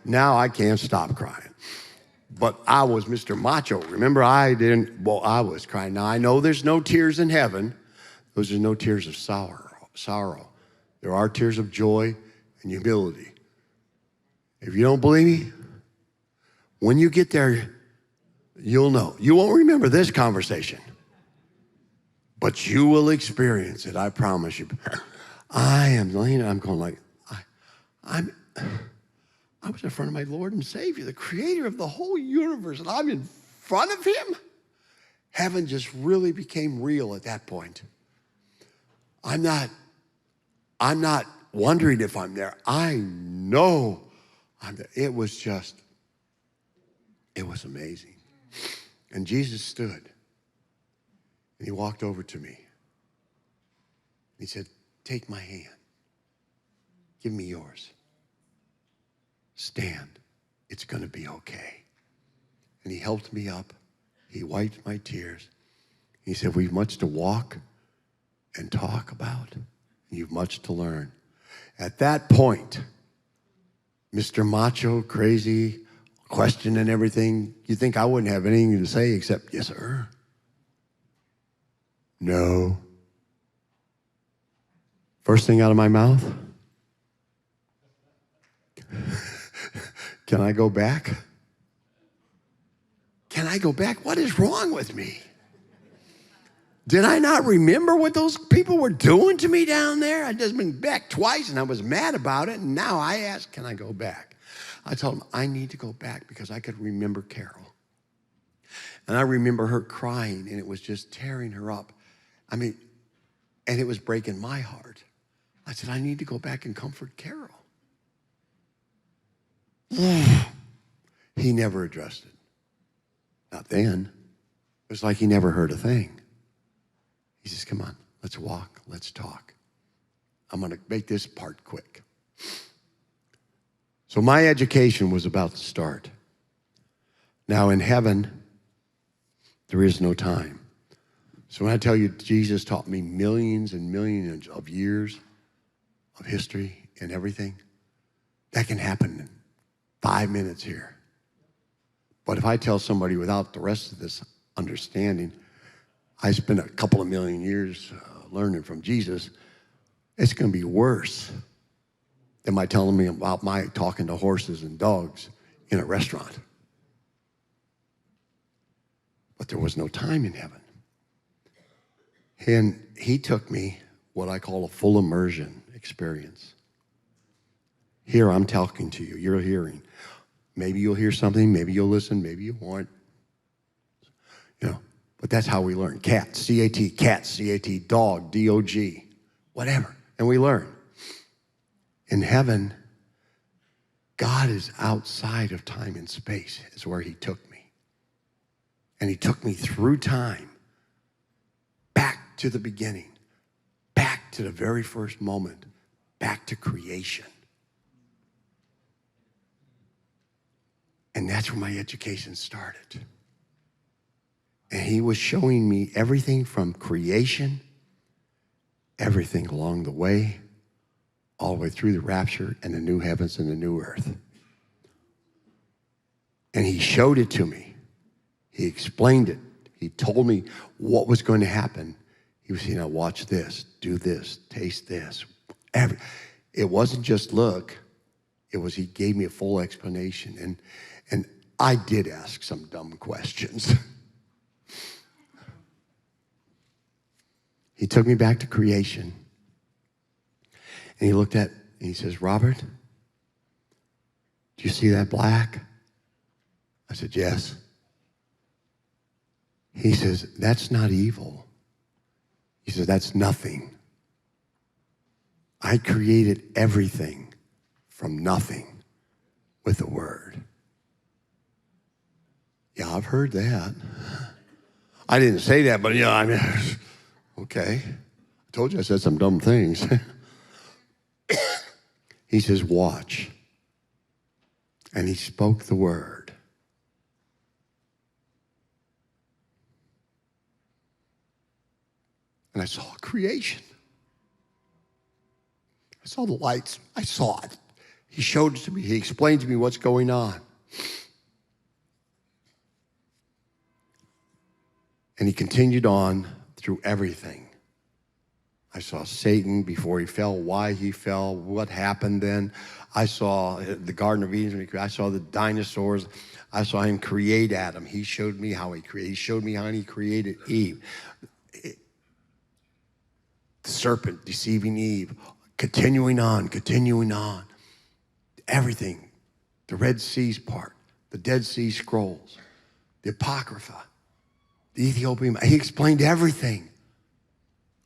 Now I can't stop crying. But I was Mr. Macho. Remember, I was crying. Now, I know there's no tears in heaven. Those are no tears of sorrow. There are tears of joy and humility. If you don't believe me, when you get there, you'll know. You won't remember this conversation, but you will experience it, I promise you. I am laying, I'm going like, I was in front of my Lord and Savior, the creator of the whole universe, and I'm in front of him? Heaven just really became real at that point. I'm not wondering if I'm there. I know I'm there. It was amazing. And Jesus stood, and he walked over to me. He said, take my hand. Give me yours. Stand. It's going to be okay. And he helped me up. He wiped my tears. He said, we've much to walk and talk about. And you've much to learn. At that point, Mr. Macho, crazy, questioning everything, you think I wouldn't have anything to say except, yes, sir. No. First thing out of my mouth, can I go back? Can I go back? What is wrong with me? Did I not remember what those people were doing to me down there? I'd just been back twice, and I was mad about it, and now I ask, can I go back? I told him, I need to go back because I could remember Carol. And I remember her crying, and it was just tearing her up. I mean, and it was breaking my heart. I said, I need to go back and comfort Carol. He never addressed it. Not then. It was like he never heard a thing. He says, come on, let's walk, let's talk. I'm going to make this part quick. So my education was about to start. Now in heaven, there is no time. So when I tell you Jesus taught me millions and millions of years of history and everything, that can happen in 5 minutes here. But if I tell somebody without the rest of this understanding, I spent a couple of million years learning from Jesus, it's going to be worse than my telling me about my talking to horses and dogs in a restaurant. But there was no time in heaven. And he took me what I call a full immersion experience. Here I'm talking to you, you're hearing. Maybe you'll hear something, maybe you'll listen, maybe you won't. You know, but that's how we learn. Cat, C-A-T, cat, C-A-T, dog, D-O-G, whatever. And we learn. In heaven, God is outside of time and space, is where he took me. And he took me through time, back to the beginning, back to the very first moment, back to creation. And that's where my education started. And he was showing me everything from creation, everything along the way, all the way through the rapture and the new heavens and the new earth. And he showed it to me. He explained it. He told me what was going to happen. He was saying, now watch this, do this, taste this. It wasn't just look. It was he gave me a full explanation. And I did ask some dumb questions. He took me back to creation. And he looked at, and he says, Robert, do you see that black? I said, yes. He says, that's not evil. He says, that's nothing. I created everything from nothing with a word. Yeah, I've heard that. I didn't say that, but I mean, okay. I told you I said some dumb things. He says, watch. And he spoke the word. And I saw creation. I saw the lights. I saw it. He showed it to me. He explained to me what's going on. And he continued on through everything. I saw Satan before he fell, why he fell, what happened then. I saw the Garden of Eden. I saw the dinosaurs. I saw him create Adam. He showed me how he created. He showed me how he created Eve. The serpent deceiving Eve, continuing on. Everything, the Red Sea's part, the Dead Sea Scrolls, the Apocrypha, the Ethiopian. He explained everything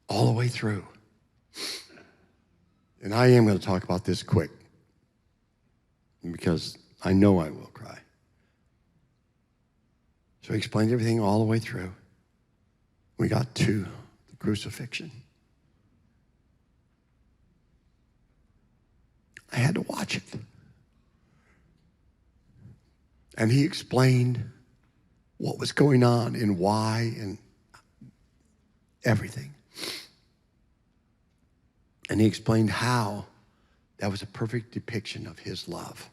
all the way through. And I am going to talk about this quick because I know I will cry. So he explained everything all the way through. We got to the crucifixion. I had to watch it. And he explained what was going on and why and everything. And he explained how that was a perfect depiction of his love.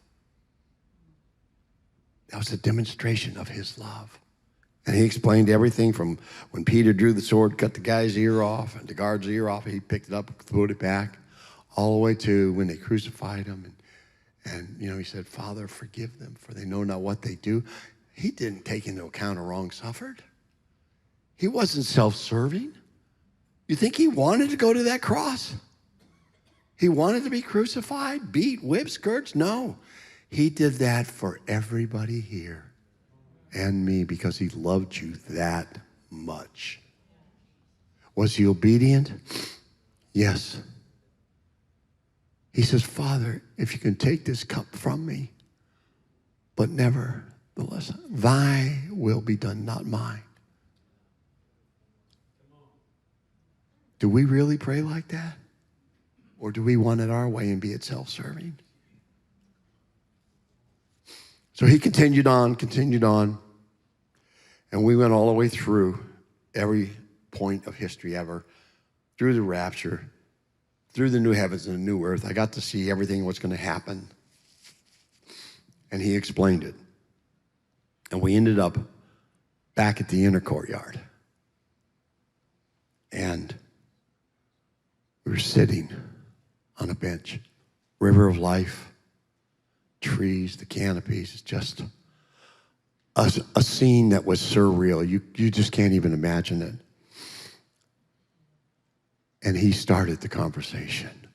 That was a demonstration of his love. And he explained everything from when Peter drew the sword, cut the guy's ear off, and the guard's ear off, he picked it up, put it back, all the way to when they crucified him. And he said, Father, forgive them, for they know not what they do. He didn't take into account a wrong suffered. He wasn't self-serving. You think he wanted to go to that cross? He wanted to be crucified, beat, whipped, scourged? No. He did that for everybody here and me because he loved you that much. Was he obedient? Yes. He says, Father, if you can take this cup from me, but nevertheless, thy will be done, not mine. Do we really pray like that? Or do we want it our way and be it self-serving? So he continued on, and we went all the way through every point of history ever, through the rapture, through the new heavens and the new earth. I got to see everything what's going to happen. And he explained it. And we ended up back at the inner courtyard. And we were sitting on a bench. River of life, trees, the canopies. It's just a scene that was surreal. You just can't even imagine it. And he started the conversation.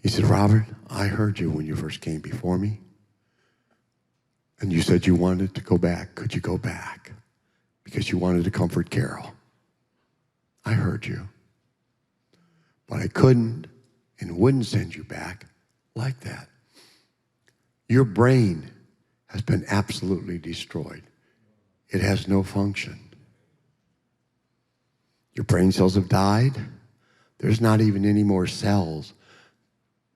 He said, Robert, I heard you when you first came before me. And you said you wanted to go back. Could you go back? Because you wanted to comfort Carol. I heard you. But I couldn't and wouldn't send you back like that. Your brain has been absolutely destroyed. It has no function. Your brain cells have died. There's not even any more cells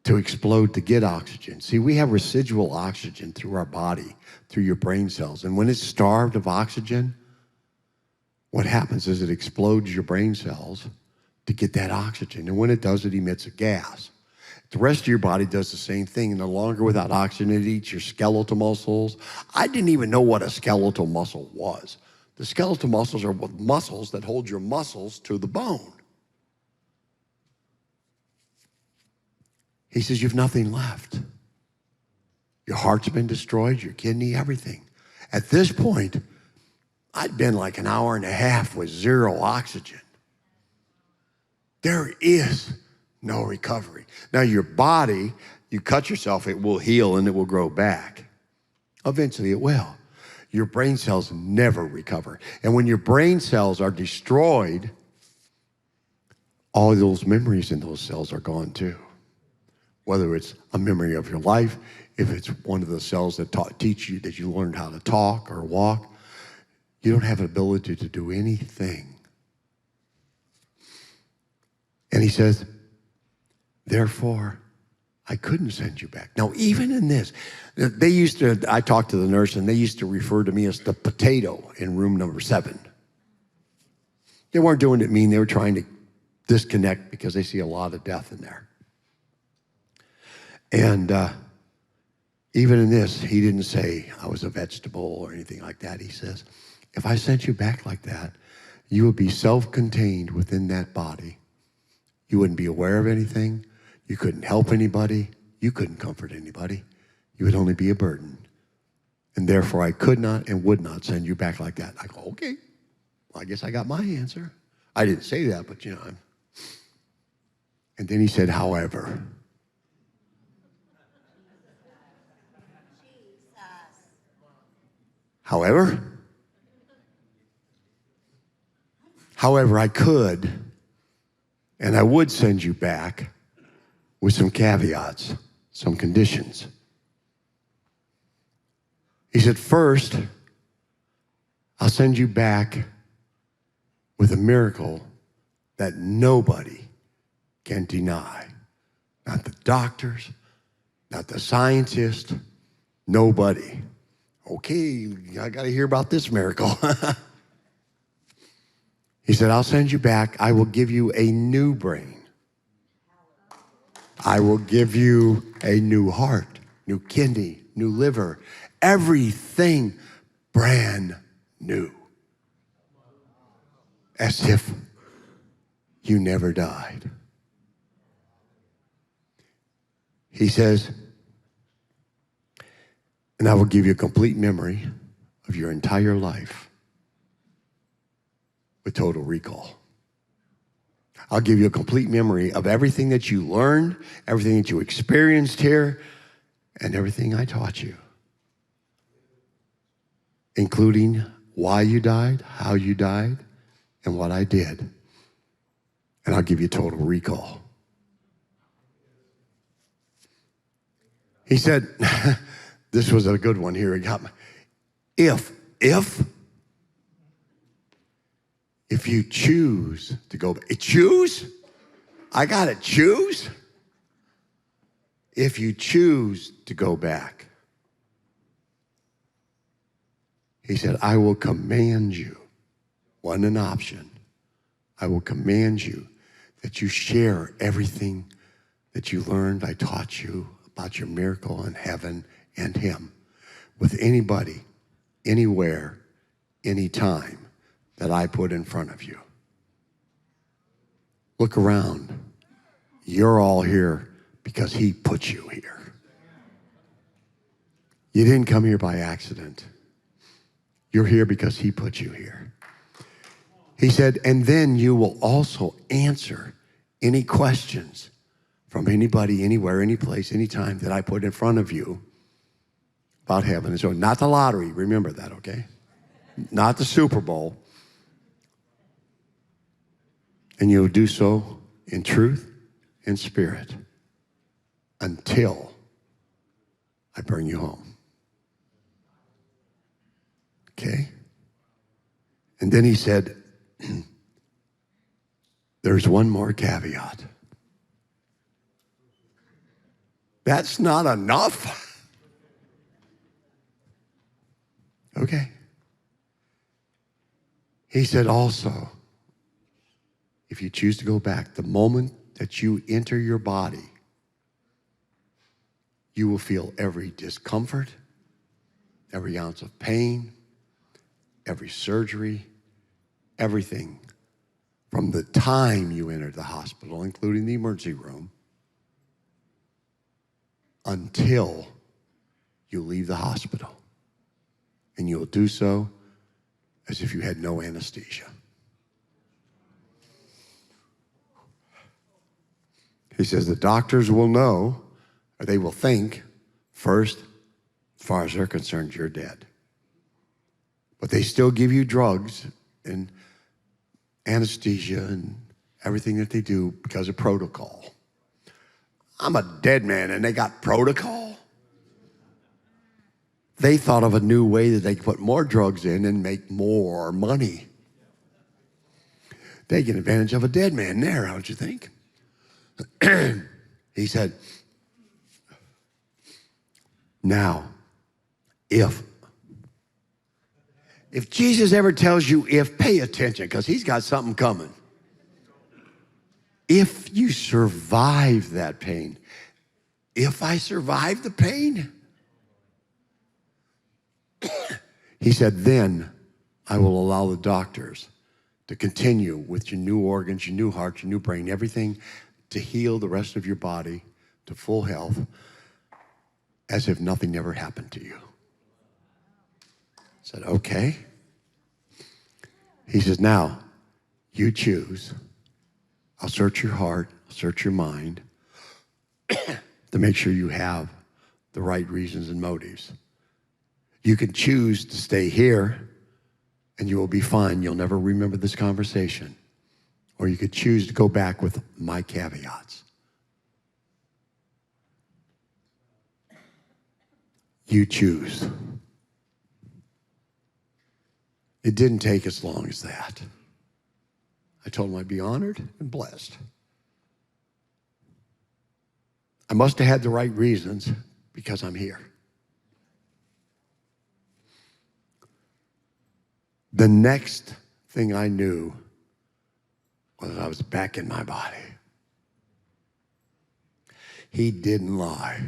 to explode to get oxygen. See, we have residual oxygen through our body, through your brain cells. And when it's starved of oxygen, what happens is it explodes your brain cells to get that oxygen. And when it does, it emits a gas. The rest of your body does the same thing. And no longer without oxygen, it eats your skeletal muscles. I didn't even know what a skeletal muscle was. The skeletal muscles are muscles that hold your muscles to the bone. He says, you've nothing left. Your heart's been destroyed, your kidney, everything. At this point, I'd been like an hour and a half with zero oxygen. There is no recovery. Now your body, you cut yourself, it will heal and it will grow back. Eventually it will. Your brain cells never recover. And when your brain cells are destroyed, all those memories in those cells are gone too. Whether it's a memory of your life, if it's one of the cells that teach you that you learned how to talk or walk, you don't have an ability to do anything. And he says, therefore, I couldn't send you back. Now, even in this, I talked to the nurse, and they used to refer to me as the potato in room number 7. They weren't doing it mean. They were trying to disconnect because they see a lot of death in there. And even in this, he didn't say I was a vegetable or anything like that. He says, if I sent you back like that, you would be self-contained within that body. You wouldn't be aware of anything. You couldn't help anybody. You couldn't comfort anybody. You would only be a burden. And therefore, I could not and would not send you back like that. I go, okay, well, I guess I got my answer. I didn't say that, but you know. And then he said, however. However, I could and I would send you back with some caveats, some conditions. He said, first, I'll send you back with a miracle that nobody can deny. Not the doctors, not the scientists, nobody. Okay, I got to hear about this miracle. He said, I'll send you back. I will give you a new brain. I will give you a new heart, new kidney, new liver, everything brand new. As if you never died. He says, and I will give you a complete memory of your entire life with total recall. I'll give you a complete memory of everything that you learned, everything that you experienced here, and everything I taught you, including why you died, how you died, and what I did. And I'll give you total recall. He said, this was a good one here. He got me. If you choose to go back, choose? I got to choose? If you choose to go back, he said, I will command you, wasn't an option, I will command you that you share everything that you learned, I taught you about your miracle in heaven and him with anybody, anywhere, anytime that I put in front of you. Look around. You're all here because he put you here. You didn't come here by accident. You're here because he put you here. He said, and then you will also answer any questions from anybody, anywhere, any place, anytime that I put in front of you about heaven. And so not the lottery, remember that, okay? Not the Super Bowl. And you'll do so in truth and spirit until I bring you home. Okay? And then he said, there's one more caveat. That's not enough? Okay. He said also, if you choose to go back, the moment that you enter your body, you will feel every discomfort, every ounce of pain, every surgery, everything from the time you entered the hospital, including the emergency room, until you leave the hospital. And you'll do so as if you had no anesthesia. He says the doctors will know, or they will think, first, As far as they're concerned, you're dead. But they still give you drugs and anesthesia and everything that they do because of protocol. I'm a dead man and they got protocol? They thought of a new way that they could put more drugs in and make more money. They get advantage of a dead man there, don't you think? He said, now, if Jesus ever tells you if, pay attention because he's got something coming. If you survive that pain, if I survive the pain, he said, then I will allow the doctors to continue with your new organs, your new heart, your new brain, everything to heal the rest of your body to full health as if nothing ever happened to you. I said, okay. He says, now you choose. I'll search your heart, I'll search your mind to make sure you have the right reasons and motives. You can choose to stay here and you will be fine. You'll never remember this conversation. Or you could choose to go back with my caveats. You choose. It didn't take as long as that. I told him I'd be honored and blessed. I must have had the right reasons because I'm here. The next thing I knew was I was back in my body. He didn't lie.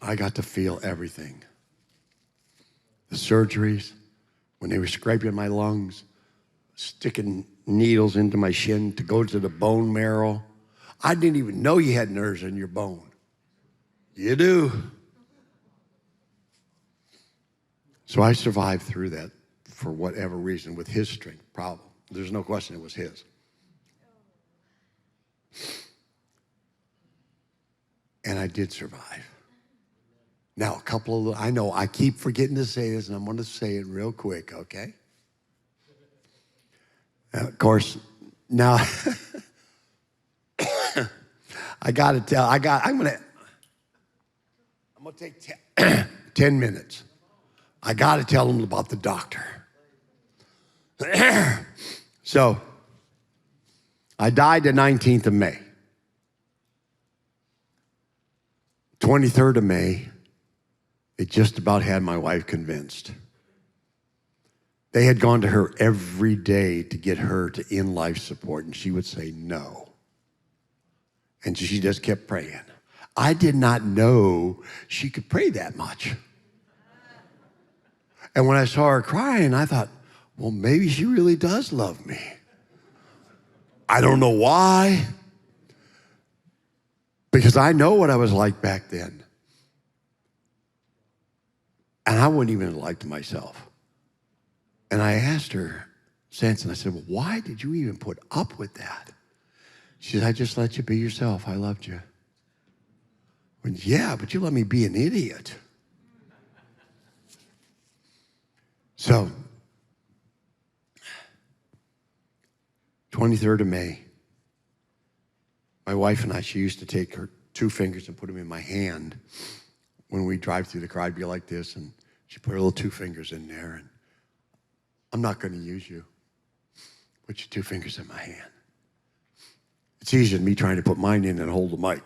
I got to feel everything. The surgeries, when they were scraping my lungs, sticking needles into my shin to go to the bone marrow. I didn't even know you had nerves in your bone. You do. So I survived through that for whatever reason with his strength, problem. There's no question it was his. And I did survive. Now, a couple of, I know I keep forgetting to say this, and I'm going to say it real quick, okay? Of course, now, I'm going to take 10 minutes. I got to tell them about the doctor. So, I died the 19th of May. 23rd of May, they just about had my wife convinced. They had gone to her every day to get her to end life support, and she would say no. And she just kept praying. I did not know she could pray that much. And when I saw her crying, I thought, well, maybe she really does love me. I don't know why, because I know what I was like back then. And I wouldn't even have liked myself. And I asked her, Sanson, I said, well, why did you even put up with that? She said, I just let you be yourself. I loved you. I went, yeah, but you let me be an idiot. So, 23rd of May, my wife and I, she used to take her 2 fingers and put them in my hand. When we drive through the car, I'd be like this, and she'd put her little 2 fingers in there, and I'm not going to use you. Put your 2 fingers in my hand. It's easier than me trying to put mine in and hold the mic.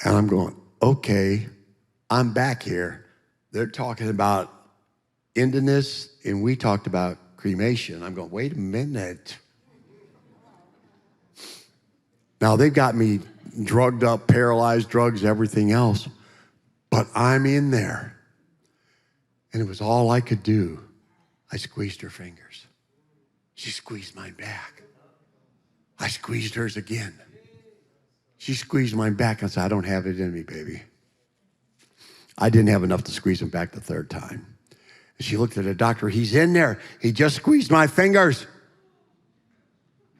And I'm going, okay, I'm back here. They're talking about indiness, and we talked about cremation. I'm going, wait a minute. Now, they've got me drugged up, paralyzed, drugs, everything else, but I'm in there. And it was all I could do. I squeezed her fingers. She squeezed mine back. I squeezed hers again. She squeezed mine back and said, I don't have it in me, baby. I didn't have enough to squeeze him back the 3rd time. And she looked at the doctor. He's in there. He just squeezed my fingers.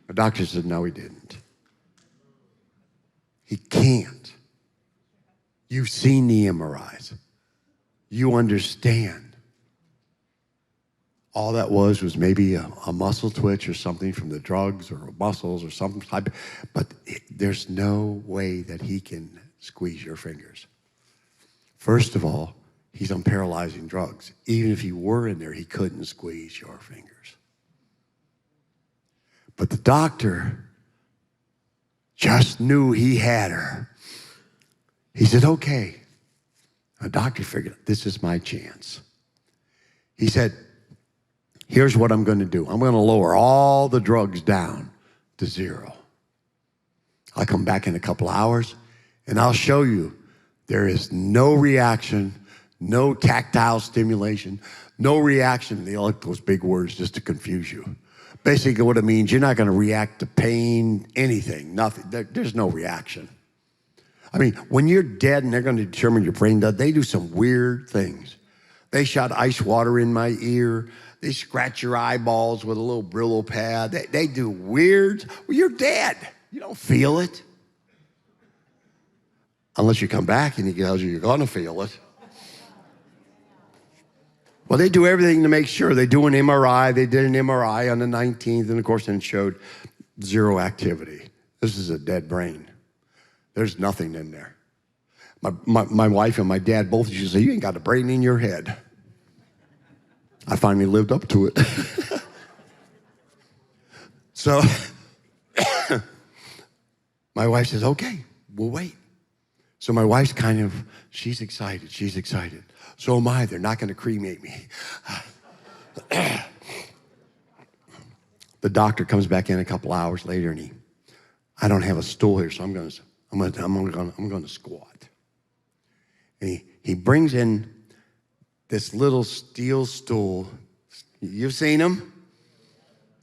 The doctor said, no, he didn't. He can't. You've seen the MRIs. You understand. All that was maybe a muscle twitch or something from the drugs or muscles or something type. But there's no way that he can squeeze your fingers. First of all, he's on paralyzing drugs. Even if he were in there, he couldn't squeeze your fingers. But the doctor just knew he had her. He said, okay. The doctor figured, this is my chance. He said, here's what I'm going to do. I'm going to lower all the drugs down to 0. I'll come back in a couple hours, and I'll show you there is no reaction, no tactile stimulation, no reaction. They like those big words just to confuse you. Basically what it means, you're not going to react to pain, anything, nothing. There's no reaction. I mean, when you're dead and they're going to determine your brain dead, they do some weird things. They shot ice water in my ear. They scratch your eyeballs with a little Brillo pad. They do weird. Well, you're dead. You don't feel it. Unless you come back and he tells you you're going to feel it. Well, they do everything to make sure. They do an MRI. They did an MRI on the 19th, and of course, then it showed 0 activity. This is a dead brain. There's nothing in there. My wife and my dad both used to say, you ain't got a brain in your head. I finally lived up to it. So my wife says, okay, we'll wait. So my wife's she's excited. She's excited. So am I. They're not going to cremate me. The doctor comes back in a couple hours later, and I don't have a stool here, so I'm going to squat. And he brings in this little steel stool. You've seen them?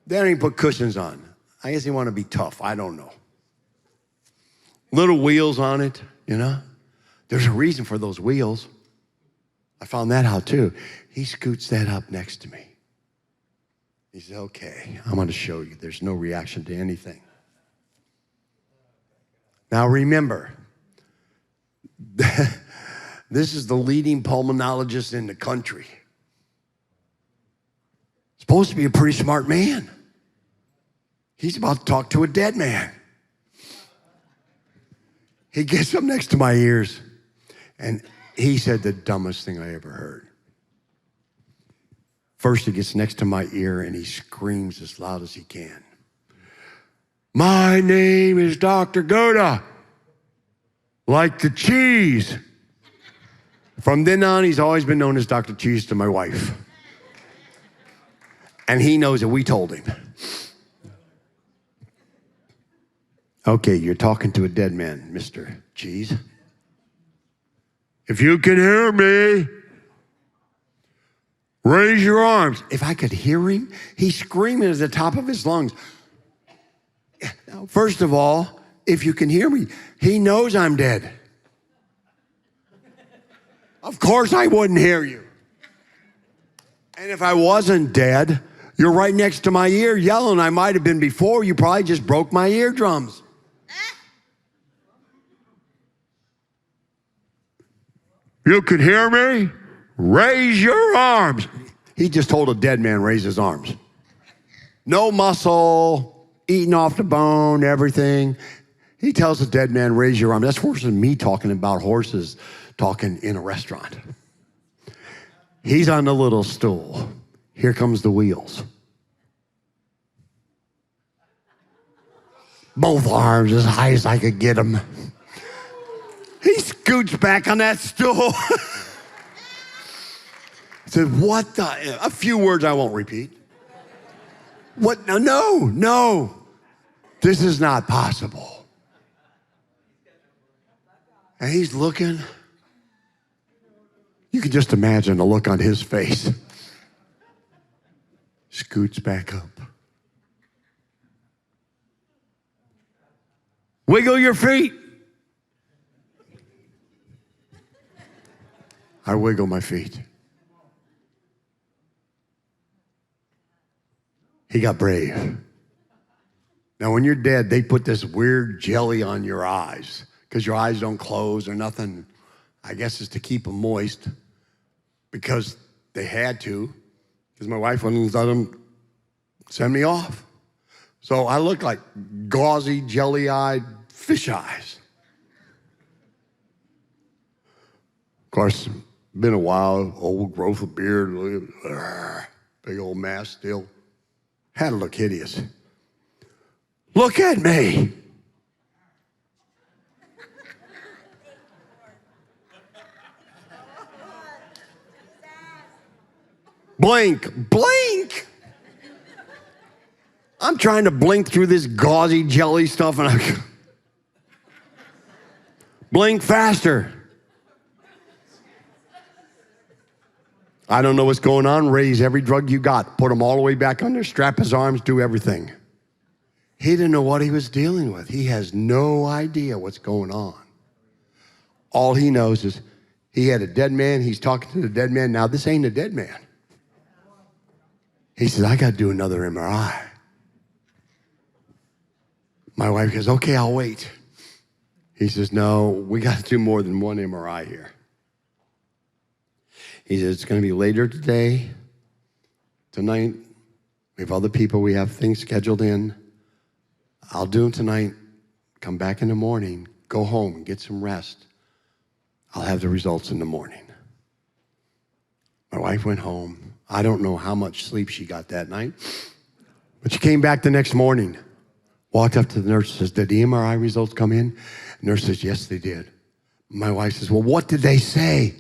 They don't even put cushions on. I guess they want to be tough. I don't know. Little wheels on it, you know? There's a reason for those wheels. I found that out too. He scoots that up next to me. He says, okay, I'm going to show you. There's no reaction to anything. Now remember, this is the leading pulmonologist in the country. Supposed to be a pretty smart man. He's about to talk to a dead man. He gets up next to my ears, and he said the dumbest thing I ever heard. First, he gets next to my ear, and he screams as loud as he can. My name is Dr. Gouda, like the cheese. From then on, he's always been known as Dr. Cheese to my wife. And he knows that we told him. Okay, you're talking to a dead man, Mr. Cheese. If you can hear me, raise your arms. If I could hear him, he's screaming at the top of his lungs. Now, first of all, if you can hear me, he knows I'm dead. Of course I wouldn't hear you. And if I wasn't dead, you're right next to my ear yelling. I might have been before. You probably just broke my eardrums. You can hear me? Raise your arms. He just told a dead man raise his arms. No muscle, eating off the bone, everything. He tells a dead man, raise your arms. That's worse than me talking about horses talking in a restaurant. He's on the little stool. Here comes the wheels. Both arms as high as I could get them. He scoots back on that stool. Said, what the? A few words I won't repeat. What? No. This is not possible. And he's looking. You can just imagine the look on his face. Scoots back up. Wiggle your feet. I wiggle my feet. He got brave. Now, when you're dead, they put this weird jelly on your eyes because your eyes don't close or nothing. I guess it's to keep them moist because they had to, because my wife wouldn't let them send me off. So I look like gauzy, jelly-eyed fish eyes. Of course, been a while, old growth of beard, big old mass still. Had to look hideous. Look at me. Blink, blink. I'm trying to blink through this gauzy jelly stuff and I blink faster. I don't know what's going on. Raise every drug you got. Put them all the way back under, strap his arms, do everything. He didn't know what he was dealing with. He has no idea what's going on. All he knows is he had a dead man. He's talking to the dead man. Now, this ain't a dead man. He says, I got to do another MRI. My wife goes, okay, I'll wait. He says, no, we got to do more than one MRI here. He says, it's going to be later today, tonight. We have other people. We have things scheduled in. I'll do them tonight. Come back in the morning. Go home and get some rest. I'll have the results in the morning. My wife went home. I don't know how much sleep she got that night, but she came back the next morning, walked up to the nurse and says, did the MRI results come in? The nurse says, yes, they did. My wife says, well, what did they say?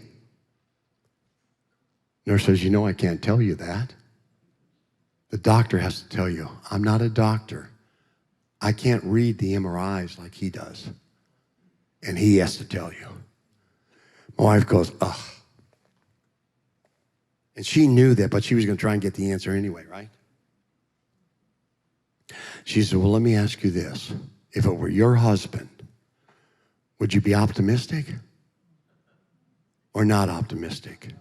Nurse says, you know, I can't tell you that. The doctor has to tell you. I'm not a doctor. I can't read the MRIs like he does. And he has to tell you. My wife goes, ugh. And she knew that, but she was going to try and get the answer anyway, right? She said, well, let me ask you this. If it were your husband, would you be optimistic or not optimistic?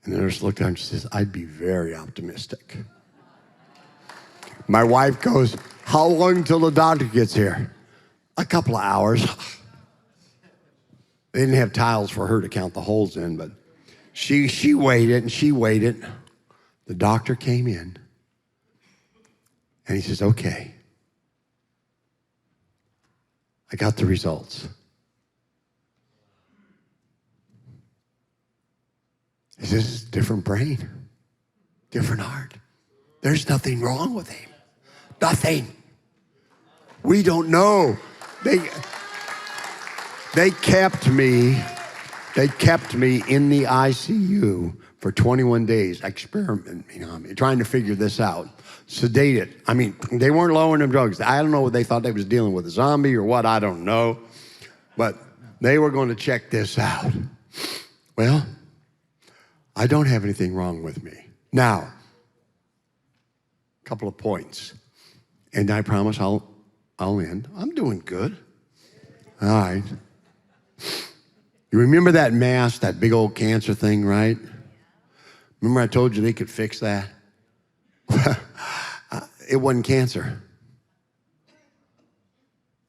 And the nurse looked at her and she says, I'd be very optimistic. My wife goes, how long until the doctor gets here? A couple of hours. They didn't have tiles for her to count the holes in, but she waited and she waited. The doctor came in and he says, okay, I got the results. He says, it's a different brain, different heart. There's nothing wrong with him. Nothing. We don't know. They kept me in the ICU for 21 days, experimenting on me, trying to figure this out. Sedated. I mean, they weren't lowering them drugs. I don't know what they thought they was dealing with, a zombie or what, I don't know. But they were going to check this out. Well, I don't have anything wrong with me. Now, a couple of points. And I promise I'll end. I'm doing good. All right. You remember that mass, that big old cancer thing, right? Remember I told you they could fix that? It wasn't cancer.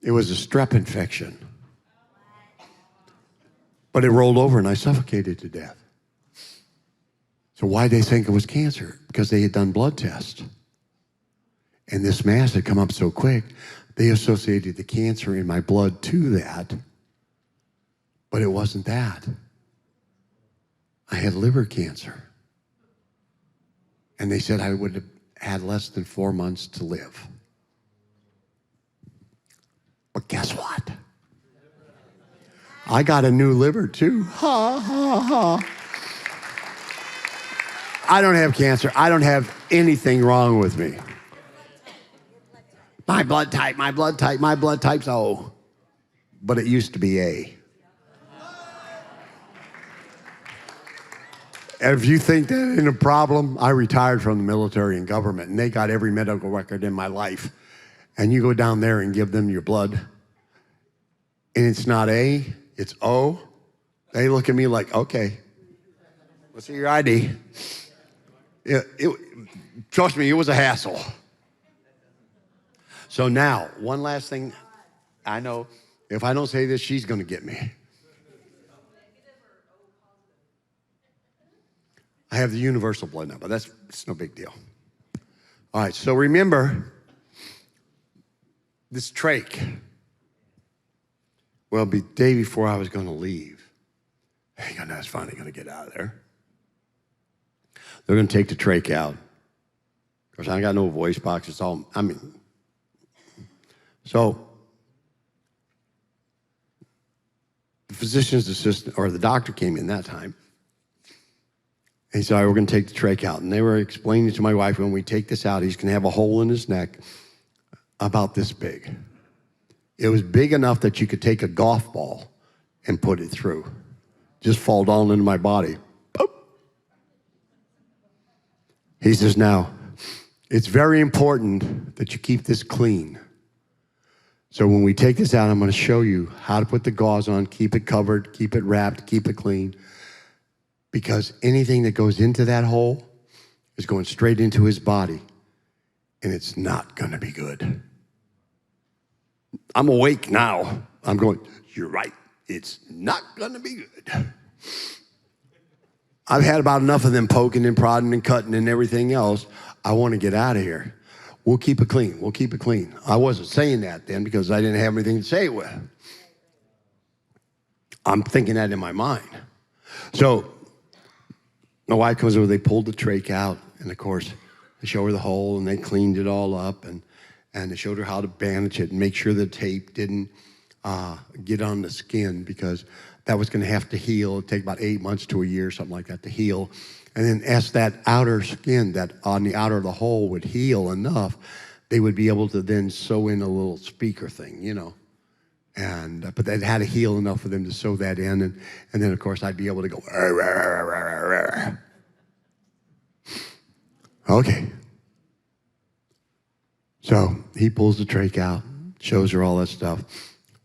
It was a strep infection. But it rolled over and I suffocated to death. So why'd they think it was cancer? Because they had done blood tests. And this mass had come up so quick, they associated the cancer in my blood to that. But it wasn't that. I had liver cancer. And they said I would have had less than 4 months to live. But guess what? I got a new liver too. Ha, ha, ha. I don't have cancer. I don't have anything wrong with me. My blood type's O. But it used to be A. And if you think that ain't a problem, I retired from the military and government, and they got every medical record in my life. And you go down there and give them your blood, and it's not A, it's O. They look at me like, okay, let's see your ID. Trust me, it was a hassle. So now, one last thing. I know if I don't say this, she's going to get me. I have the universal blood now, but it's no big deal. All right, so remember this trach. Well, the day before I was going to leave, I was finally going to get out of there. They're going to take the trach out. Of course, I got no voice box. It's all, so the physician's assistant, or the doctor came in that time. And he said, all right, we're going to take the trach out. And they were explaining to my wife, when we take this out, he's going to have a hole in his neck about this big. It was big enough that you could take a golf ball and put it through. Just fall down into my body. Boop. He says, now, it's very important that you keep this clean. So when we take this out, I'm going to show you how to put the gauze on, keep it covered, keep it wrapped, keep it clean. Because anything that goes into that hole is going straight into his body, and it's not going to be good. I'm awake now. I'm going, you're right. It's not going to be good. I've had about enough of them poking and prodding and cutting and everything else. I want to get out of here. We'll keep it clean. We'll keep it clean. I wasn't saying that then because I didn't have anything to say it with. I'm thinking that in my mind. So my wife comes over, they pulled the trach out, and of course, they show her the hole, and they cleaned it all up, and they showed her how to bandage it and make sure the tape didn't get on the skin, because that was going to have to heal. It'd take about 8 months to a year, something like that, to heal. And then as that outer skin, that on the outer of the hole would heal enough, they would be able to then sew in a little speaker thing, you know. And but that had to heal enough for them to sew that in, and then of course I'd be able to go. Okay. So he pulls the trach out, shows her all that stuff.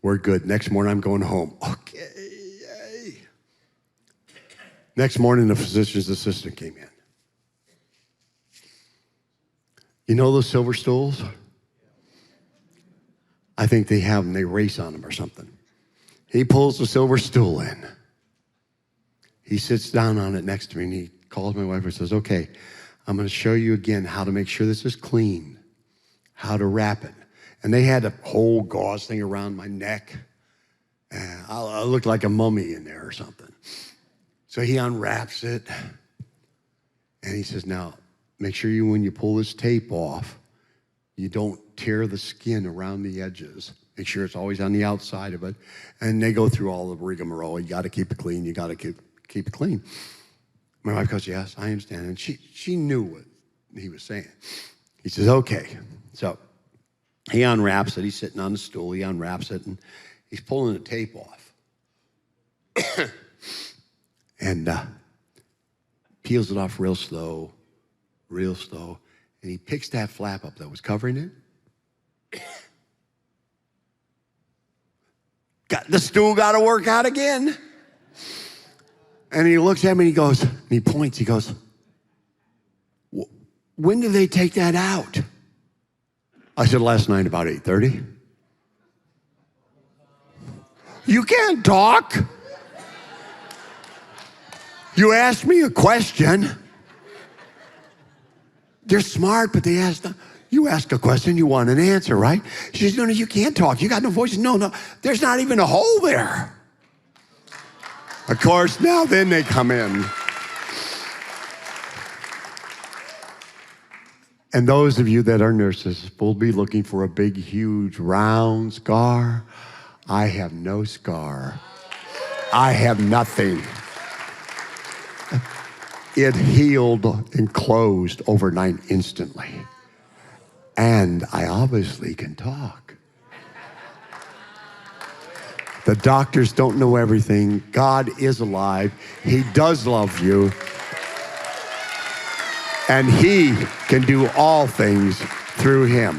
We're good. Next morning I'm going home. Okay. Yay. Next morning the physician's assistant came in. You know those silver stools? I think they have them. They race on them or something. He pulls the silver stool in. He sits down on it next to me, and he calls my wife and says, okay, I'm going to show you again how to make sure this is clean, how to wrap it. And they had a whole gauze thing around my neck. And I looked like a mummy in there or something. So he unwraps it, and he says, now, make sure when you pull this tape off, you don't tear the skin around the edges. Make sure it's always on the outside of it. And they go through all the rigmarole. You got to keep it clean. You got to keep it clean. My wife goes, yes, I understand. And she knew what he was saying. He says, okay. So he unwraps it. He's sitting on the stool. He unwraps it, and he's pulling the tape off. And peels it off real slow. And he picks that flap up that was covering it. The stool got to work out again. And he looks at me and he goes, and he points, he goes, when did they take that out? I said, last night about 8:30. You can't talk. You asked me a question. They're smart, but you ask a question, you want an answer, right? She says, no, you can't talk. You got no voice. No, there's not even a hole there. Of course, now then they come in. And those of you that are nurses will be looking for a big, huge, round scar. I have no scar. I have nothing. It healed and closed overnight instantly. And I obviously can talk. The doctors don't know everything. God is alive. He does love you. And he can do all things through him.